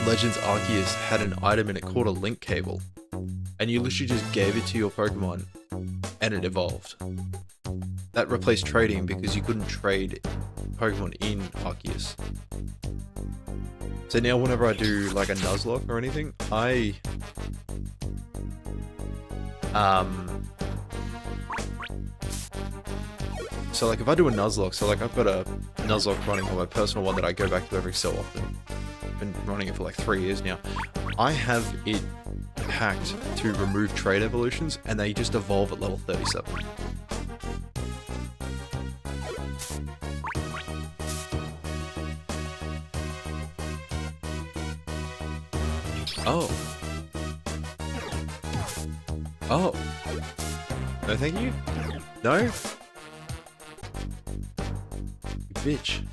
Legends Arceus had an item in it called a link cable. And you literally just gave it to your Pokemon, and it evolved. That replaced trading because you couldn't trade Pokemon in Arceus. So now whenever I do like a Nuzlocke or anything, so like if I do a Nuzlocke, so like I've got a Nuzlocke running on my personal one that I go back to every so often. I've been running it for like 3 years now. I have it hacked to remove trade evolutions, and they just evolve at level 37. Oh. Oh. No, thank you? No? You bitch.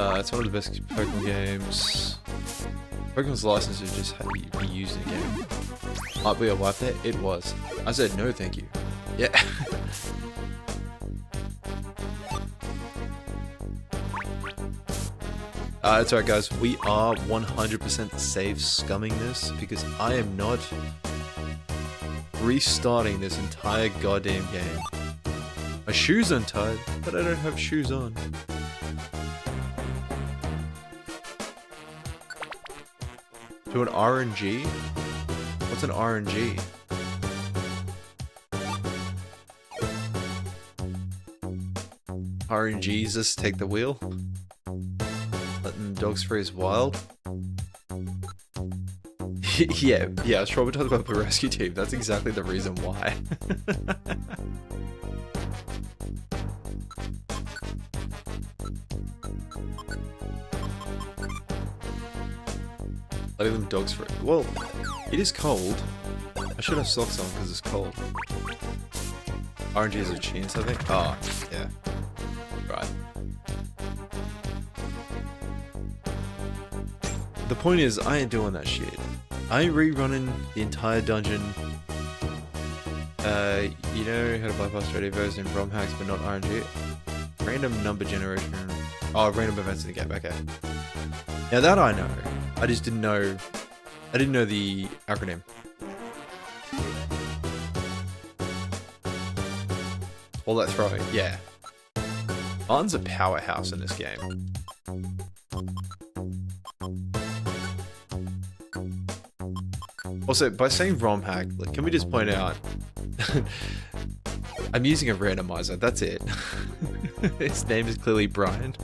It's one of the best Pokemon games. Pokemon's license is just how you be used in a game. Might be a wipe there? It was. I said no thank you. Yeah. It's alright guys, we are 100% safe scumming this because I am not restarting this entire goddamn game. My shoes untied, but I don't have shoes on. To an RNG? What's an RNG? RNGesus take the wheel? Letting dogs freeze wild? yeah, I was traumatized about the rescue team. That's exactly the reason why. Letting them dogs freeze. Well, it is cold. I should have socks on because it's cold. RNG is a chance, I think. Oh, yeah. Right. The point is, I ain't doing that shit. I ain't rerunning the entire dungeon. You know how to bypass radios and ROM hacks, but not RNG. Random number generation. Oh, random events in the game. Okay. Now that I know. I just didn't know. I didn't know the acronym. All that throwing. Yeah. Martin's a powerhouse in this game. Also, by saying ROM hack, like, can we just point out I'm using a randomizer, that's it. His name is clearly Brian.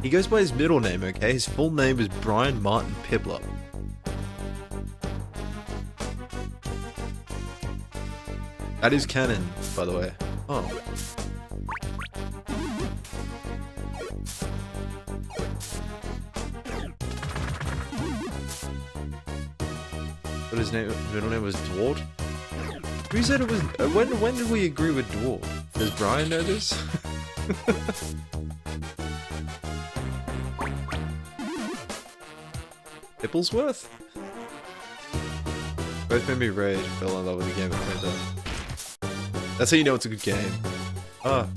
He goes by his middle name, okay? His full name is Brian Martin Piplup. That is canon, by the way. Oh. But his middle name was Dwart? Who said it was... when did we agree with Dwart? Does Brian know this? Pipplesworth? Both made me rage, fell in love with the game at the same time. That's how you know it's a good game. Ah.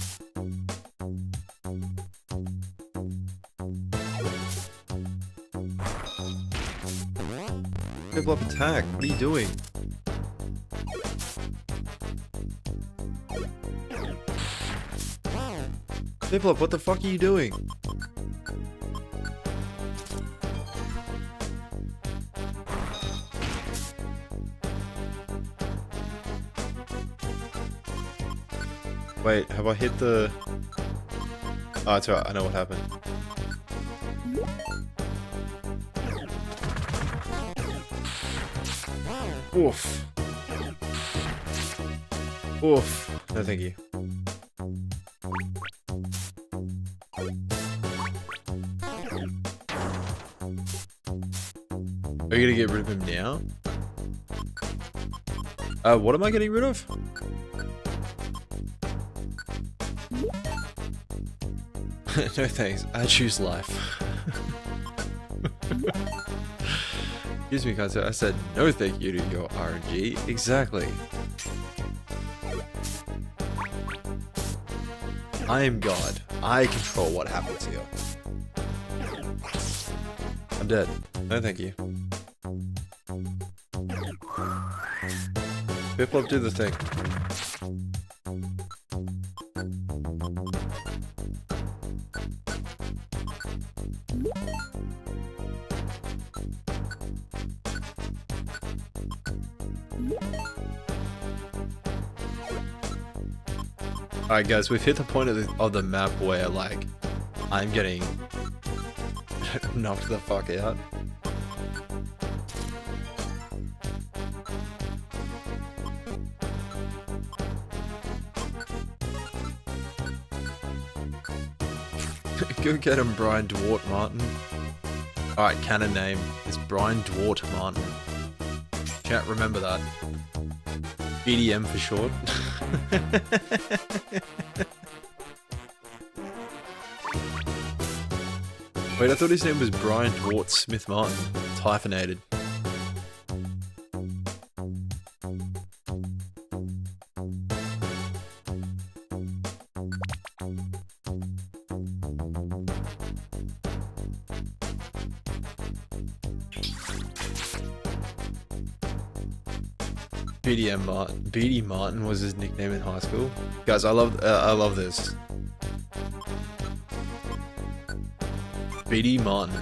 Piplup attack, what are you doing? Biplop, what the fuck are you doing? Wait, have I hit the... Oh, it's alright, I know what happened. Oof. Oof. No, thank you. Are you gonna get rid of him now? What am I getting rid of? No thanks, I choose life. Excuse me, guys, I said no thank you to your RNG. Exactly. I am God. I control what happens here. I'm dead. No thank you. Biplop, do the thing. Alright guys, we've hit the point of the map where, like, I'm getting knocked the fuck out. Go get him, Brian Dwart Martin. Alright, canon name is Brian Dwart Martin. Chat, remember that. BDM for short. Wait, I thought his name was Brian Dwart Smith Martin. It's hyphenated. BDM Martin. BD Martin was his nickname in high school. Guys, I love this. BD Martin.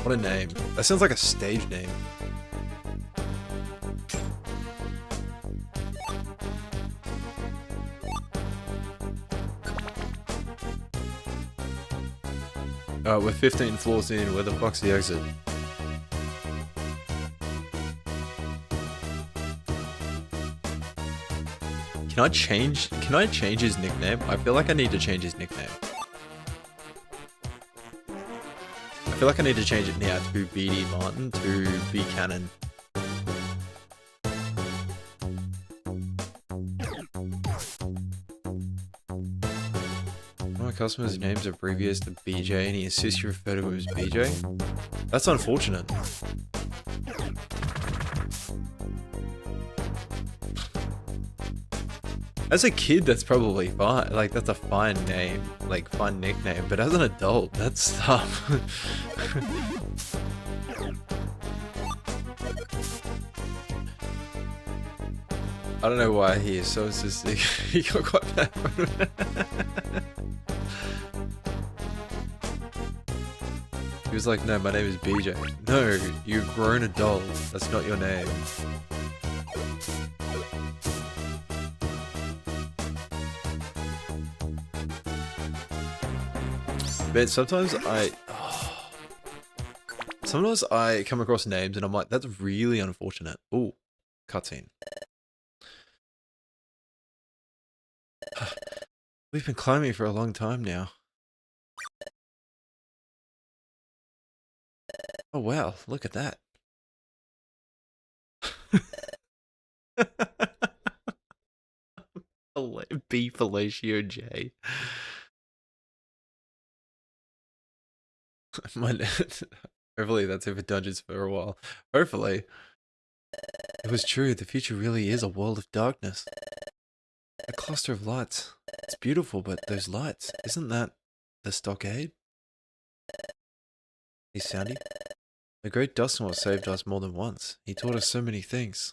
What a name. That sounds like a stage name. We're 15 floors in. Where the fuck's the exit? Can I change his nickname? I feel like I need to change his nickname. I feel like I need to change it now to BD Martin to B Cannon. One of my customers' names are abbreviated to BJ and he insists you refer to him as BJ? That's unfortunate. As a kid, that's probably fine. Like, that's a fine name. Like, fun nickname. But as an adult, that's tough. I don't know why he is so insistent. He got quite bad. He was like, no, my name is BJ. No, you're a grown adult. That's not your name. Man, sometimes I come across names and I'm like, that's really unfortunate. Ooh, cutscene. We've been climbing for a long time now. Oh wow, look at that. B Fellatio J. Hopefully that's it for Dungeons for a while. Hopefully. It was true, the future really is a world of darkness. A cluster of lights. It's beautiful, but those lights, isn't that the stockade? Hey, Soundy. The great Dustnor saved us more than once. He taught us so many things.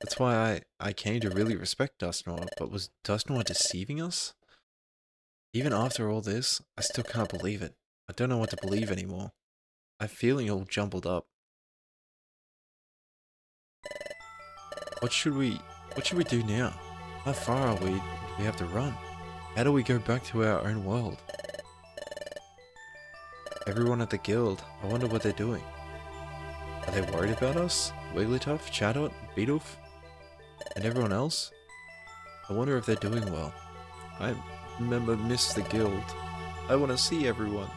That's why I came to really respect Dustnor, but was Dustnor deceiving us? Even after all this, I still can't believe it. I don't know what to believe anymore. I'm feeling all jumbled up. What should we do now? How far are we? Do we have to run? How do we go back to our own world? Everyone at the guild, I wonder what they're doing. Are they worried about us? Wigglytuff, Chatot, Beetleaf, and everyone else? I wonder if they're doing well. I miss the guild. I want to see everyone.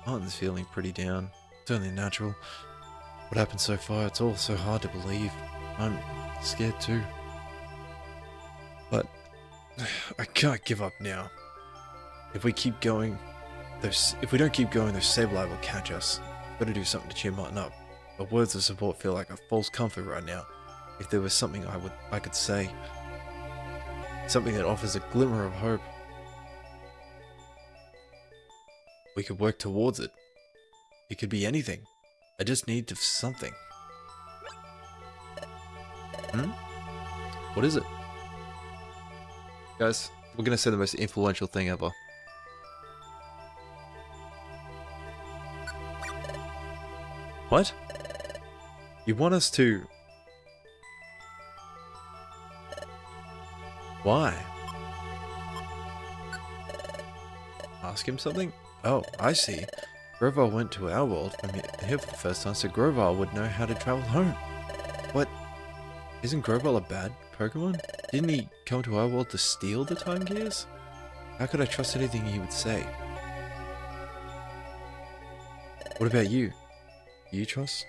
Martin's feeling pretty down. It's only natural. What happened so far, it's all so hard to believe. I'm scared too. But I can't give up now. If we don't keep going, those Sableye will catch us. Gotta do something to cheer Martin up. But words of support feel like a false comfort right now. If there was something I could say. Something that offers a glimmer of hope. We could work towards it. It could be anything. I just need something. What is it? Guys, we're gonna say the most influential thing ever. What? You want us to... Why? Ask him something? Oh, I see. Grovyle went to our world from here for the first time, so Grovyle would know how to travel home. What? Isn't Grovyle a bad Pokemon? Didn't he come to our world to steal the Time Gears? How could I trust anything he would say? What about you? Do you trust?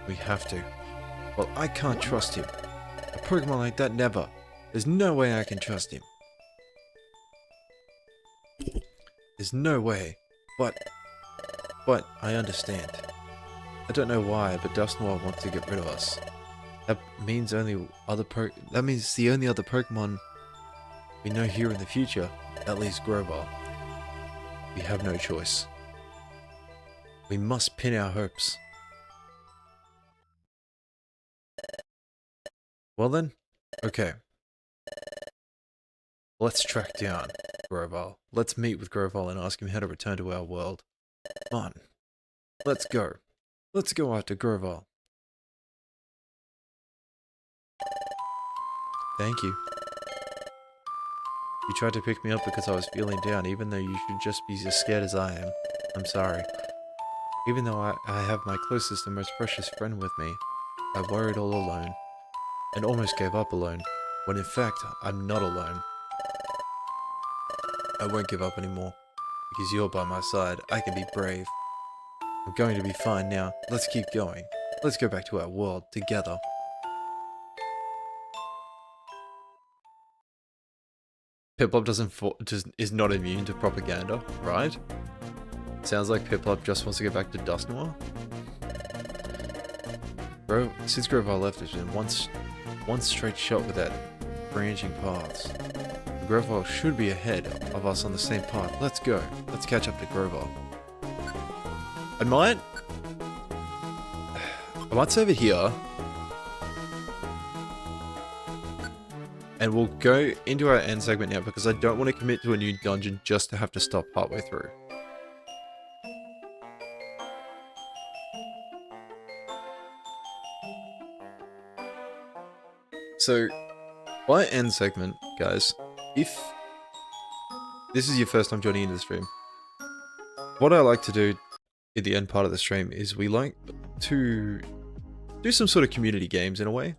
We have to. Well, I can't trust him. A Pokemon like that, never. There's no way I can trust him. There's no way. But I understand. I don't know why, but Dusknoir wants to get rid of us. That means the only other Pokemon we know here in the future, at least Grovyle. We have no choice. We must pin our hopes. Well then, okay. Let's track down Grovyle. Let's meet with Grovyle and ask him how to return to our world. Come on. Let's go. Let's go after Grovyle. Thank you. You tried to pick me up because I was feeling down, even though you should just be as scared as I am. I'm sorry. Even though I have my closest and most precious friend with me, I worried all alone, and almost gave up alone, when in fact, I'm not alone. I won't give up anymore, because you're by my side. I can be brave. I'm going to be fine now. Let's keep going. Let's go back to our world, together. Piplup is not immune to propaganda, right? Sounds like Piplup just wants to get back to Dusknoir. Bro, since Grovyle left, it's been one straight shot without branching paths. Grovyle should be ahead of us on the same path. Let's go. Let's catch up to Grovyle. I might save it here. And we'll go into our end segment now because I don't want to commit to a new dungeon just to have to stop partway through. So, by end segment, guys, if this is your first time joining into the stream, what I like to do in the end part of the stream is we like to do some sort of community games in a way.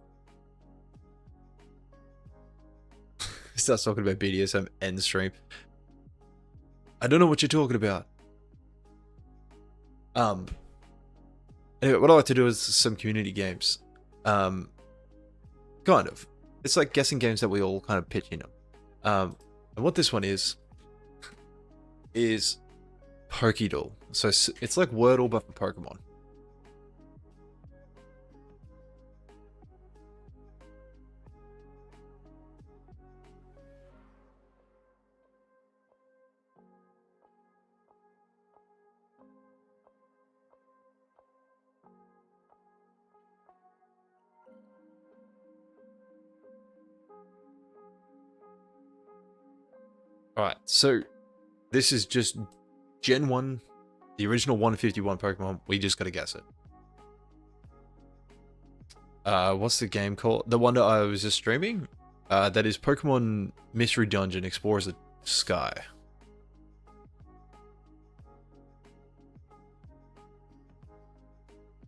Starts talking about BDSM end stream. I don't know what you're talking about. Anyway, what I like to do is some community games. Kind of. It's like guessing games that we all kind of pitch in. And what this one is Pokédoll. So it's like Wordle but for Pokemon. Alright, so this is just Gen 1, the original 151 Pokemon. We just gotta guess it. What's the game called? The one that I was just streaming? That is Pokemon Mystery Dungeon Explores the Sky.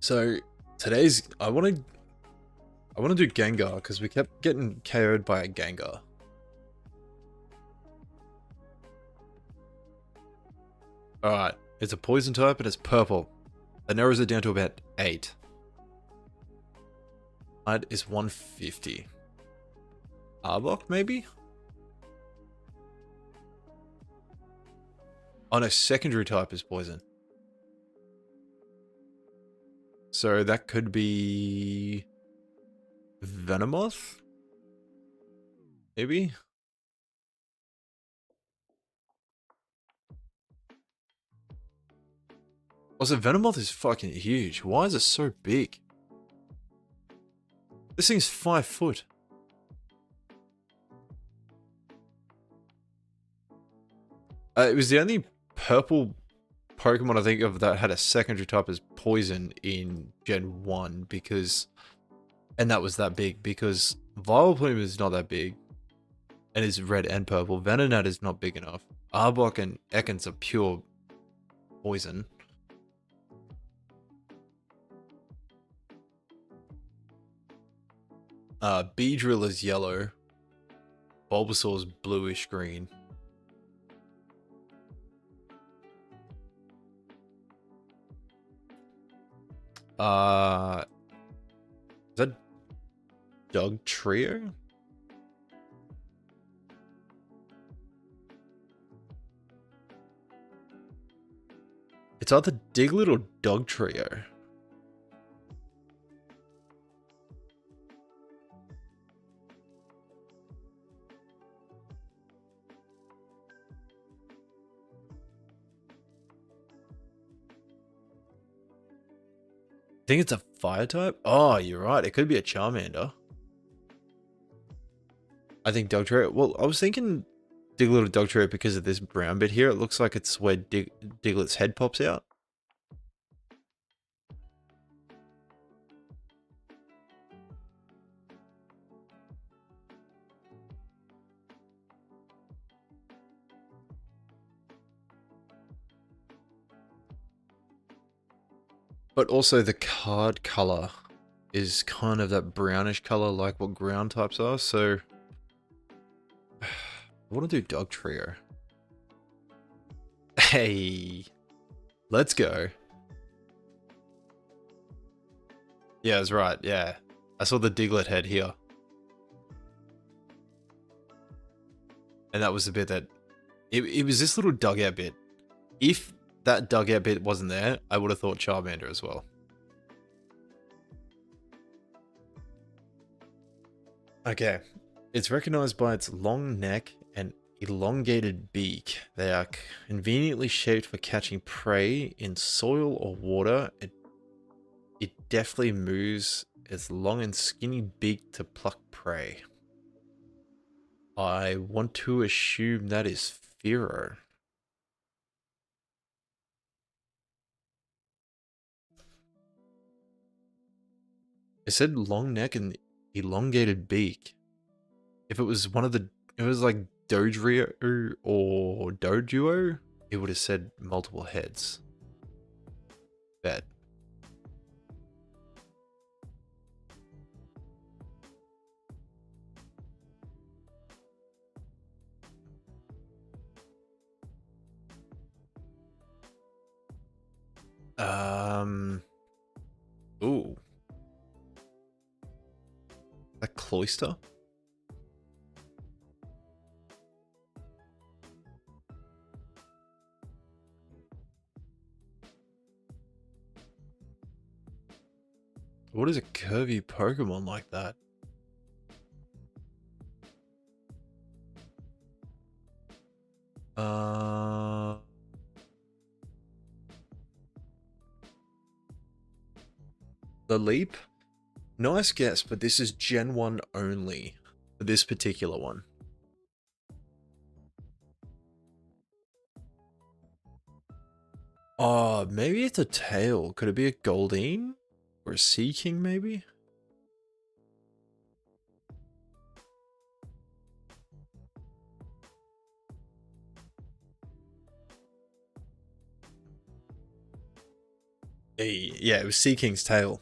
So today's I want to do Gengar because we kept getting KO'd by a Gengar. Alright, it's a poison type and it's purple. That narrows it down to about 8. That is 150. Arbok, maybe? Oh no, secondary type is poison. So that could be Venomoth? Maybe? Also, Venomoth is fucking huge. Why is it so big? This thing's 5 foot. It was the only purple Pokemon I think of that had a secondary type as poison in Gen 1 because... And that was that big because Vileplume is not that big. And is red and purple. Venonat is not big enough. Arbok and Ekans are pure poison. Beedrill is yellow. Bulbasaur is bluish green. Is that Dog Trio? It's either Diglett or Dog Trio. I think it's a fire type. Oh, you're right. It could be a Charmander. I think Dugtrio. Well, I was thinking Diglett or Dugtrio because of this brown bit here. It looks like it's where Diglett's head pops out. But also the card color is kind of that brownish color like what ground types are, so I want to do Dog Trio. Hey, let's go. Yeah, that's right, yeah. I saw the Diglett head here. And that was the bit that... It was this little dugout bit. If that dugout bit wasn't there, I would have thought Charmander as well. Okay. It's recognized by its long neck and elongated beak. They are conveniently shaped for catching prey in soil or water. It deftly moves its long and skinny beak to pluck prey. I want to assume that is Fearow. It said long neck and elongated beak. If it was one of the... If it was like Dodrio or Doduo, it would have said multiple heads. Bet. Ooh. A Cloyster? What is a curvy Pokemon like that? The Leap? Nice guess, but this is Gen 1 only for this particular one. Oh, maybe it's a tail. Could it be a Goldeen? Or a Sea King, maybe? Yeah, it was Sea King's tail.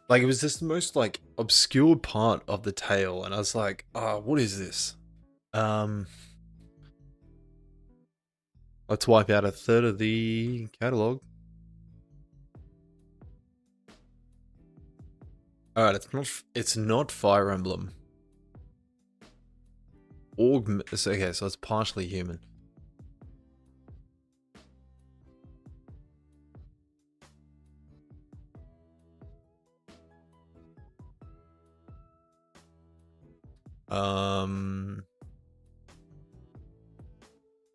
Like, it was just the most, like, obscure part of the tail, and I was like, oh, what is this? Let's wipe out a third of the catalog. Alright, it's not Fire Emblem. Okay, so it's partially human.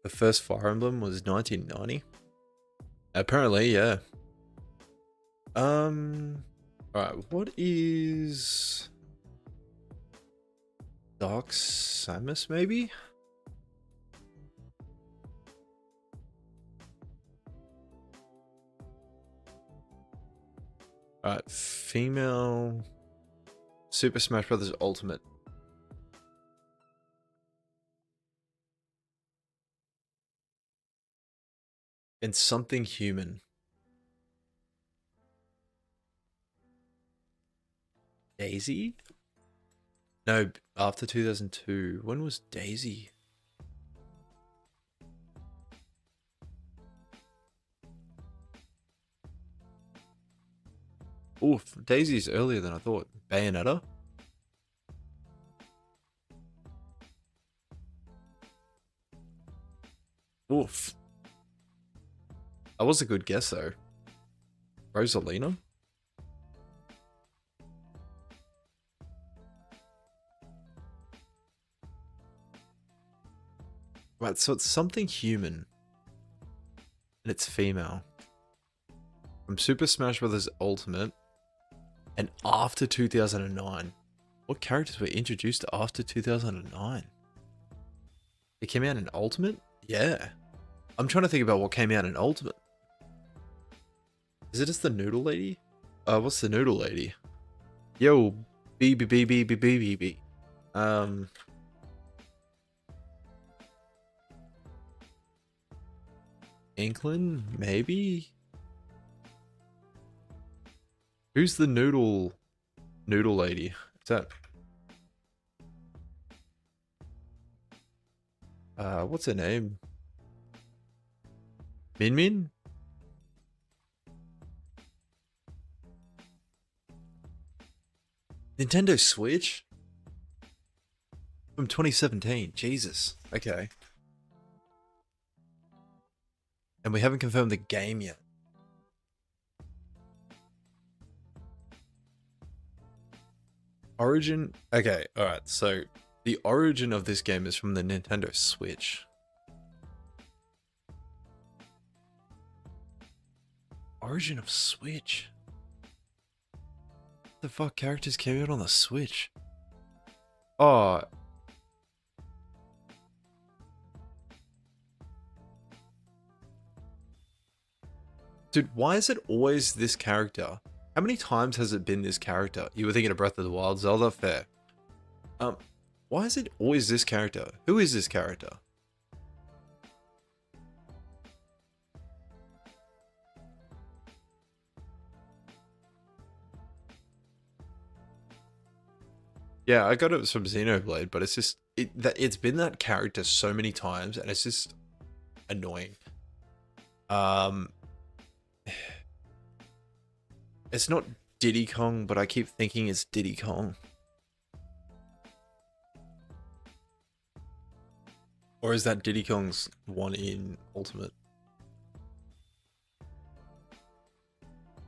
The first Fire Emblem was 1990. Apparently, yeah. Alright, what is Dark Samus, maybe? Alright, female Super Smash Bros. Ultimate. And something human. Daisy? No, after 2002. When was Daisy? Oof, Daisy's earlier than I thought. Bayonetta? Oof. That was a good guess though. Rosalina? Right, so it's something human. And it's female. From Super Smash Bros. Ultimate. And after 2009. What characters were introduced after 2009? It came out in Ultimate? Yeah. I'm trying to think about what came out in Ultimate. Is it just the Noodle Lady? What's the Noodle Lady? Yo, B. Inkling? Maybe? Who's the Noodle Lady? Is that... what's her name? Min Min? Nintendo Switch? From 2017. Jesus. Okay. And we haven't confirmed the game yet. Origin? Okay, alright. So, the origin of this game is from the Nintendo Switch. Origin of Switch? What the fuck characters came out on the Switch? Oh. Dude, why is it always this character? How many times has it been this character? You were thinking of Breath of the Wild, Zelda? Fair. Why is it always this character? Who is this character? Yeah, I got it from Xenoblade, but it's just it's been that character so many times, and it's just annoying. It's not Diddy Kong, but I keep thinking it's Diddy Kong. Or is that Diddy Kong's one in Ultimate?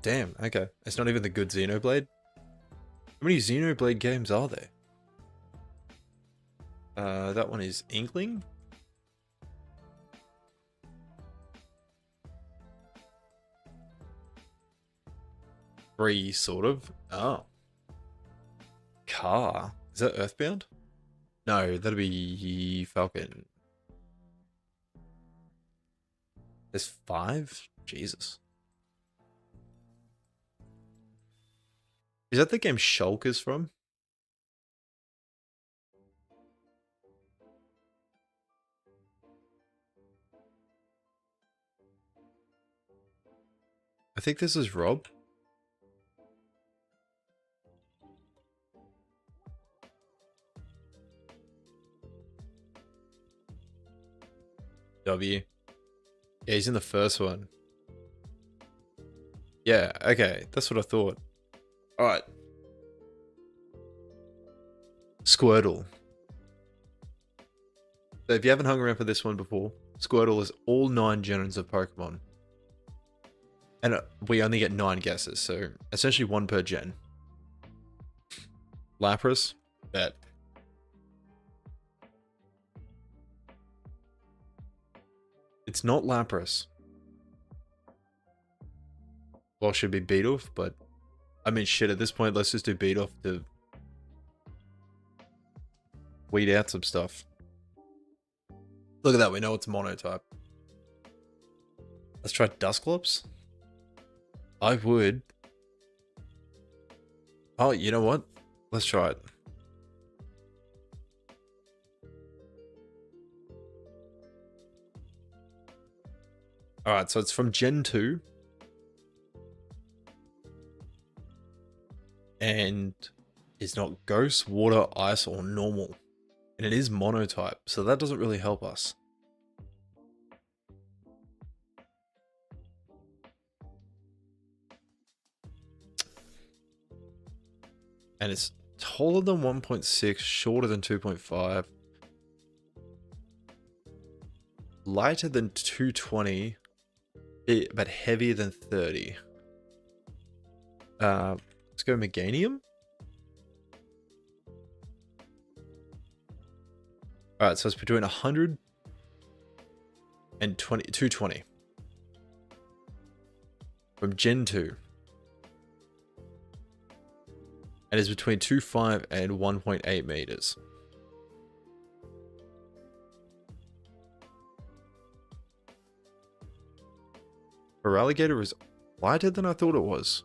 Damn, okay. It's not even the good Xenoblade? How many Xenoblade games are there? That one is Inkling? 3, sort of. Oh. Car. Is that Earthbound? No, that'd be Falcon. There's 5? Jesus. Is that the game Shulk is from? I think this is Rob. W. Yeah, he's in the first one. Yeah, okay. That's what I thought. Alright. Squirtle. So if you haven't hung around for this one before, Squirtle is all 9 gens of Pokemon. And we only get 9 guesses, so essentially 1 per gen. Lapras? Bet. It's not Lapras. Well, should be Beedorf, but I mean, shit, at this point, let's just do Beedorf to weed out some stuff. Look at that, we know it's monotype. Let's try Dusclops. I would. Oh, you know what? Let's try it. Alright, so it's from Gen 2. And it's not Ghost, Water, Ice, or Normal. And it is monotype, so that doesn't really help us. And it's taller than 1.6, shorter than 2.5. Lighter than 220, but heavier than 30. Let's go Meganium. Alright, so it's between 100 and 220. From Gen 2. And is between 2.5 and 1.8 meters. Feraligatr is lighter than I thought it was.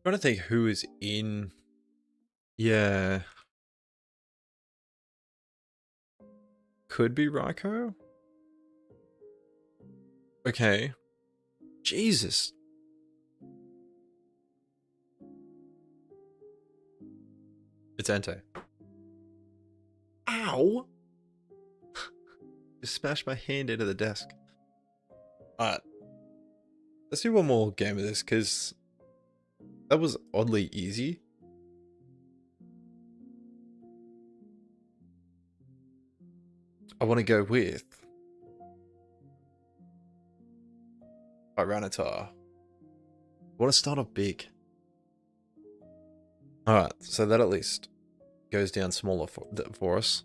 I'm trying to think who is in. Yeah. Could be Raikou? Okay. Jesus. It's Entei. Ow! Just smashed my hand into the desk. Alright. Let's do one more game of this, because that was oddly easy. I want to go with Tyranitar. I want to start off big. Alright, so that at least goes down smaller for us.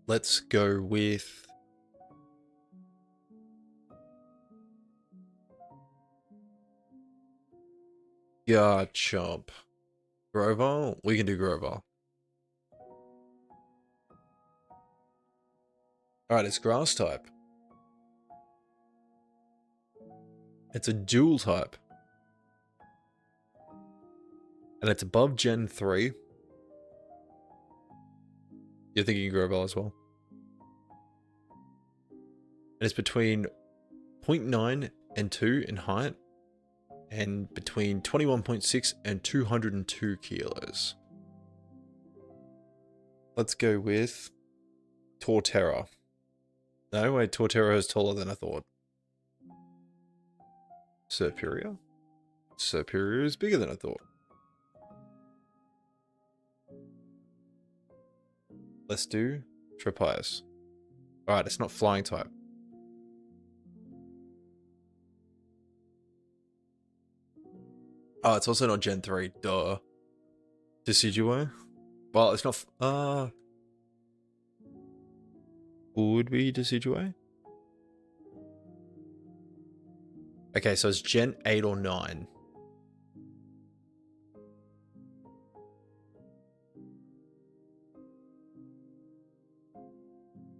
Let's go with Garchomp. Grovyle? We can do Grovyle. Alright, it's grass type. It's a dual type. And it's above Gen 3. You're thinking Grovyle as well. And it's between 0.9 and 2 in height. And between 21.6 and 202 kilos. Let's go with Torterra. No, wait, Torterra is taller than I thought. Serperior? Serperior is bigger than I thought. Let's do Tropius. Alright, it's not flying type. Oh, it's also not Gen 3. Duh. Decidueye? Well, it's not. Would be Decidueye? Okay, so it's Gen 8 or 9.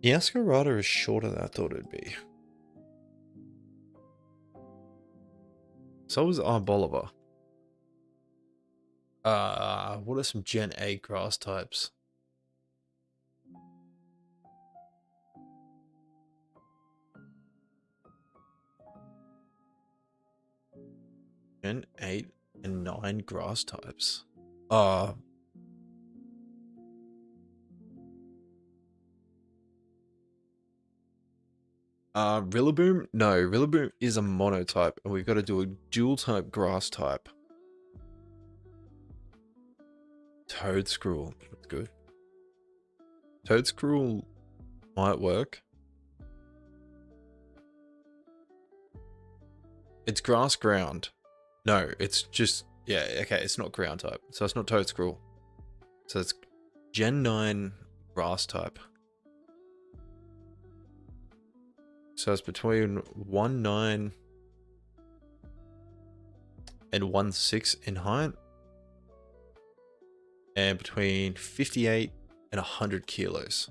Yaskarada is shorter than I thought it'd be. So was Arboliver. What are some Gen 8 grass types? Gen 8 and 9 grass types. Rillaboom? No, Rillaboom is a monotype, and we've got to do a dual type grass type. Toadscruel. That's good. Toadscruel might work. It's grass ground. No, it's just, yeah, okay, it's not ground type. So it's not Toadscruel. So it's Gen 9 grass type. So it's between 1.9 and 1.6 in height. And between 58 and 100 kilos.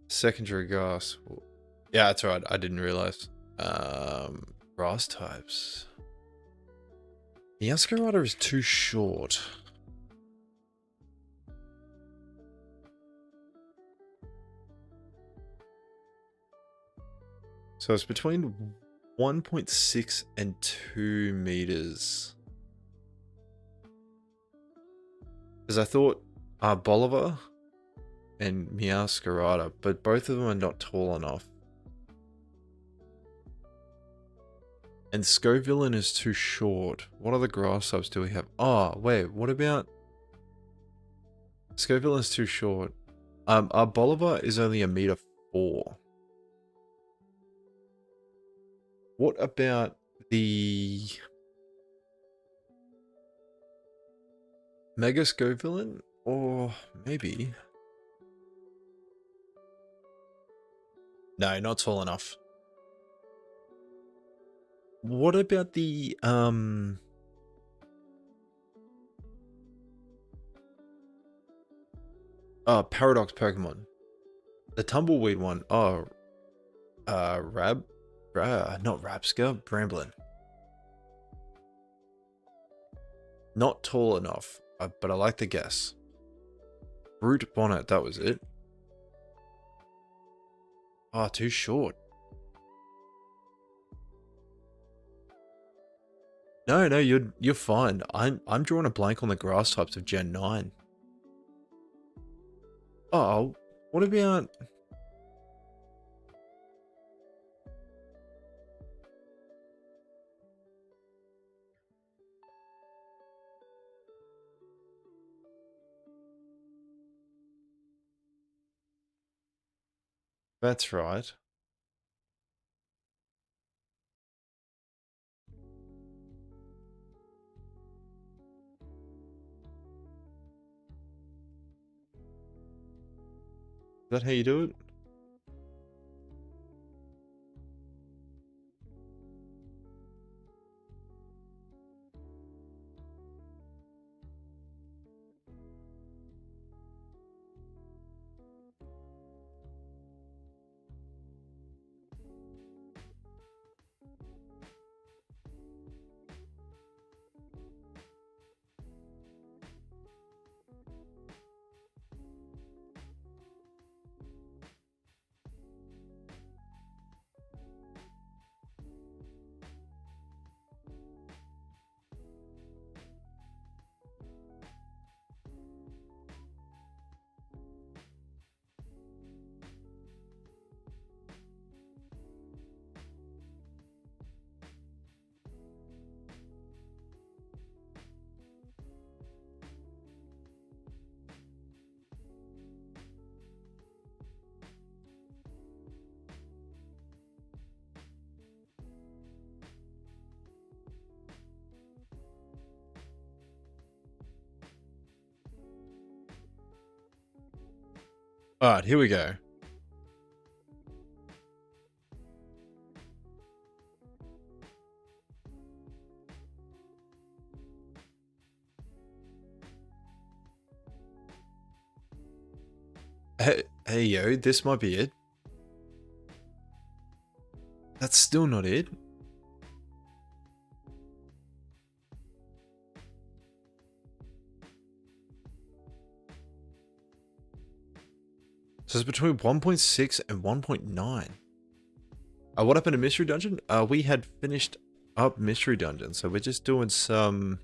Secondary grass. Yeah, that's right. I didn't realize. Grass types. The Yaskarada is too short. So it's between 1.6 and 2 meters. Because I thought Arboliver and Meowscarada, but both of them are not tall enough. And Scovillain is too short. What other grass types do we have? Oh, wait, what about... Scovillain is too short. Arboliver is only 1.4 meters. What about the... Mega Scovillain? Or maybe... No, not tall enough. What about the Paradox Pokemon? The Tumbleweed one. Oh, not Rapska, Bramblin. Not tall enough, but I like the guess. Root Bonnet, that was it. Oh, too short. No, you're fine. I'm drawing a blank on the grass types of Gen 9. Oh, what about... That's right. Is that how you do it? Alright, here we go. Hey yo, this might be it. That's still not it. So it's between 1.6 and 1.9. What happened to Mystery Dungeon? We had finished up Mystery Dungeon, so we're just doing some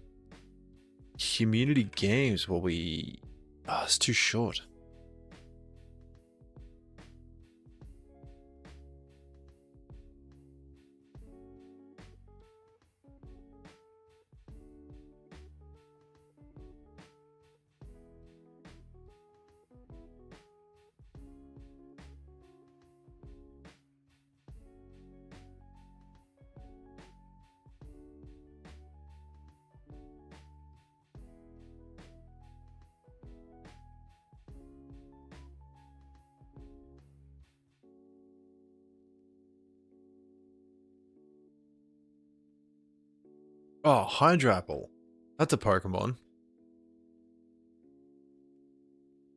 community games while we... it's too short. Oh, Hydrapple. That's a Pokemon.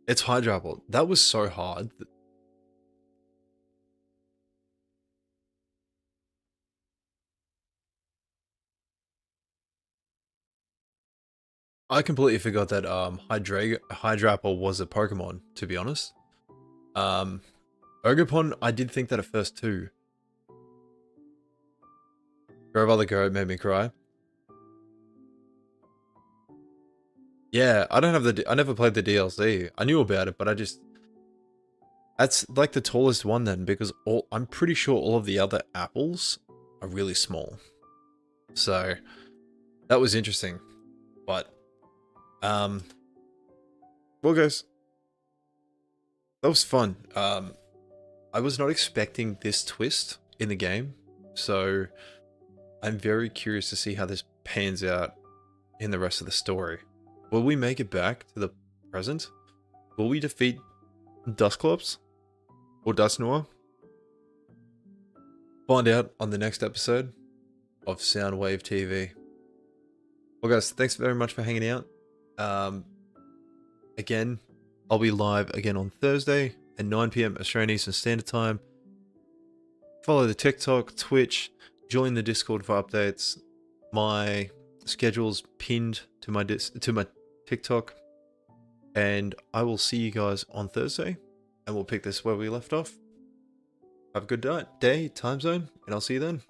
It's Hydrapple. That was so hard. I completely forgot that Hydrapple was a Pokemon, to be honest. Ogopon, I did think that at first too. Grove Go, it made me cry. Yeah, I don't have I never played the DLC. I knew about it, but that's like the tallest one then, because I'm pretty sure all of the other apples are really small. So that was interesting. But well guys, that was fun. I was not expecting this twist in the game, so I'm very curious to see how this pans out in the rest of the story. Will we make it back to the present? Will we defeat Dusclops? Or Dusknoir? Find out on the next episode of Soundwave TV. Well guys, thanks very much for hanging out. Again, I'll be live again on Thursday at 9 PM Australian Eastern Standard Time. Follow the TikTok, Twitch, join the Discord for updates. My schedule's pinned to my TikTok, and I will see you guys on Thursday, and we'll pick this where we left off. Have a good day, time zone, and I'll see you then.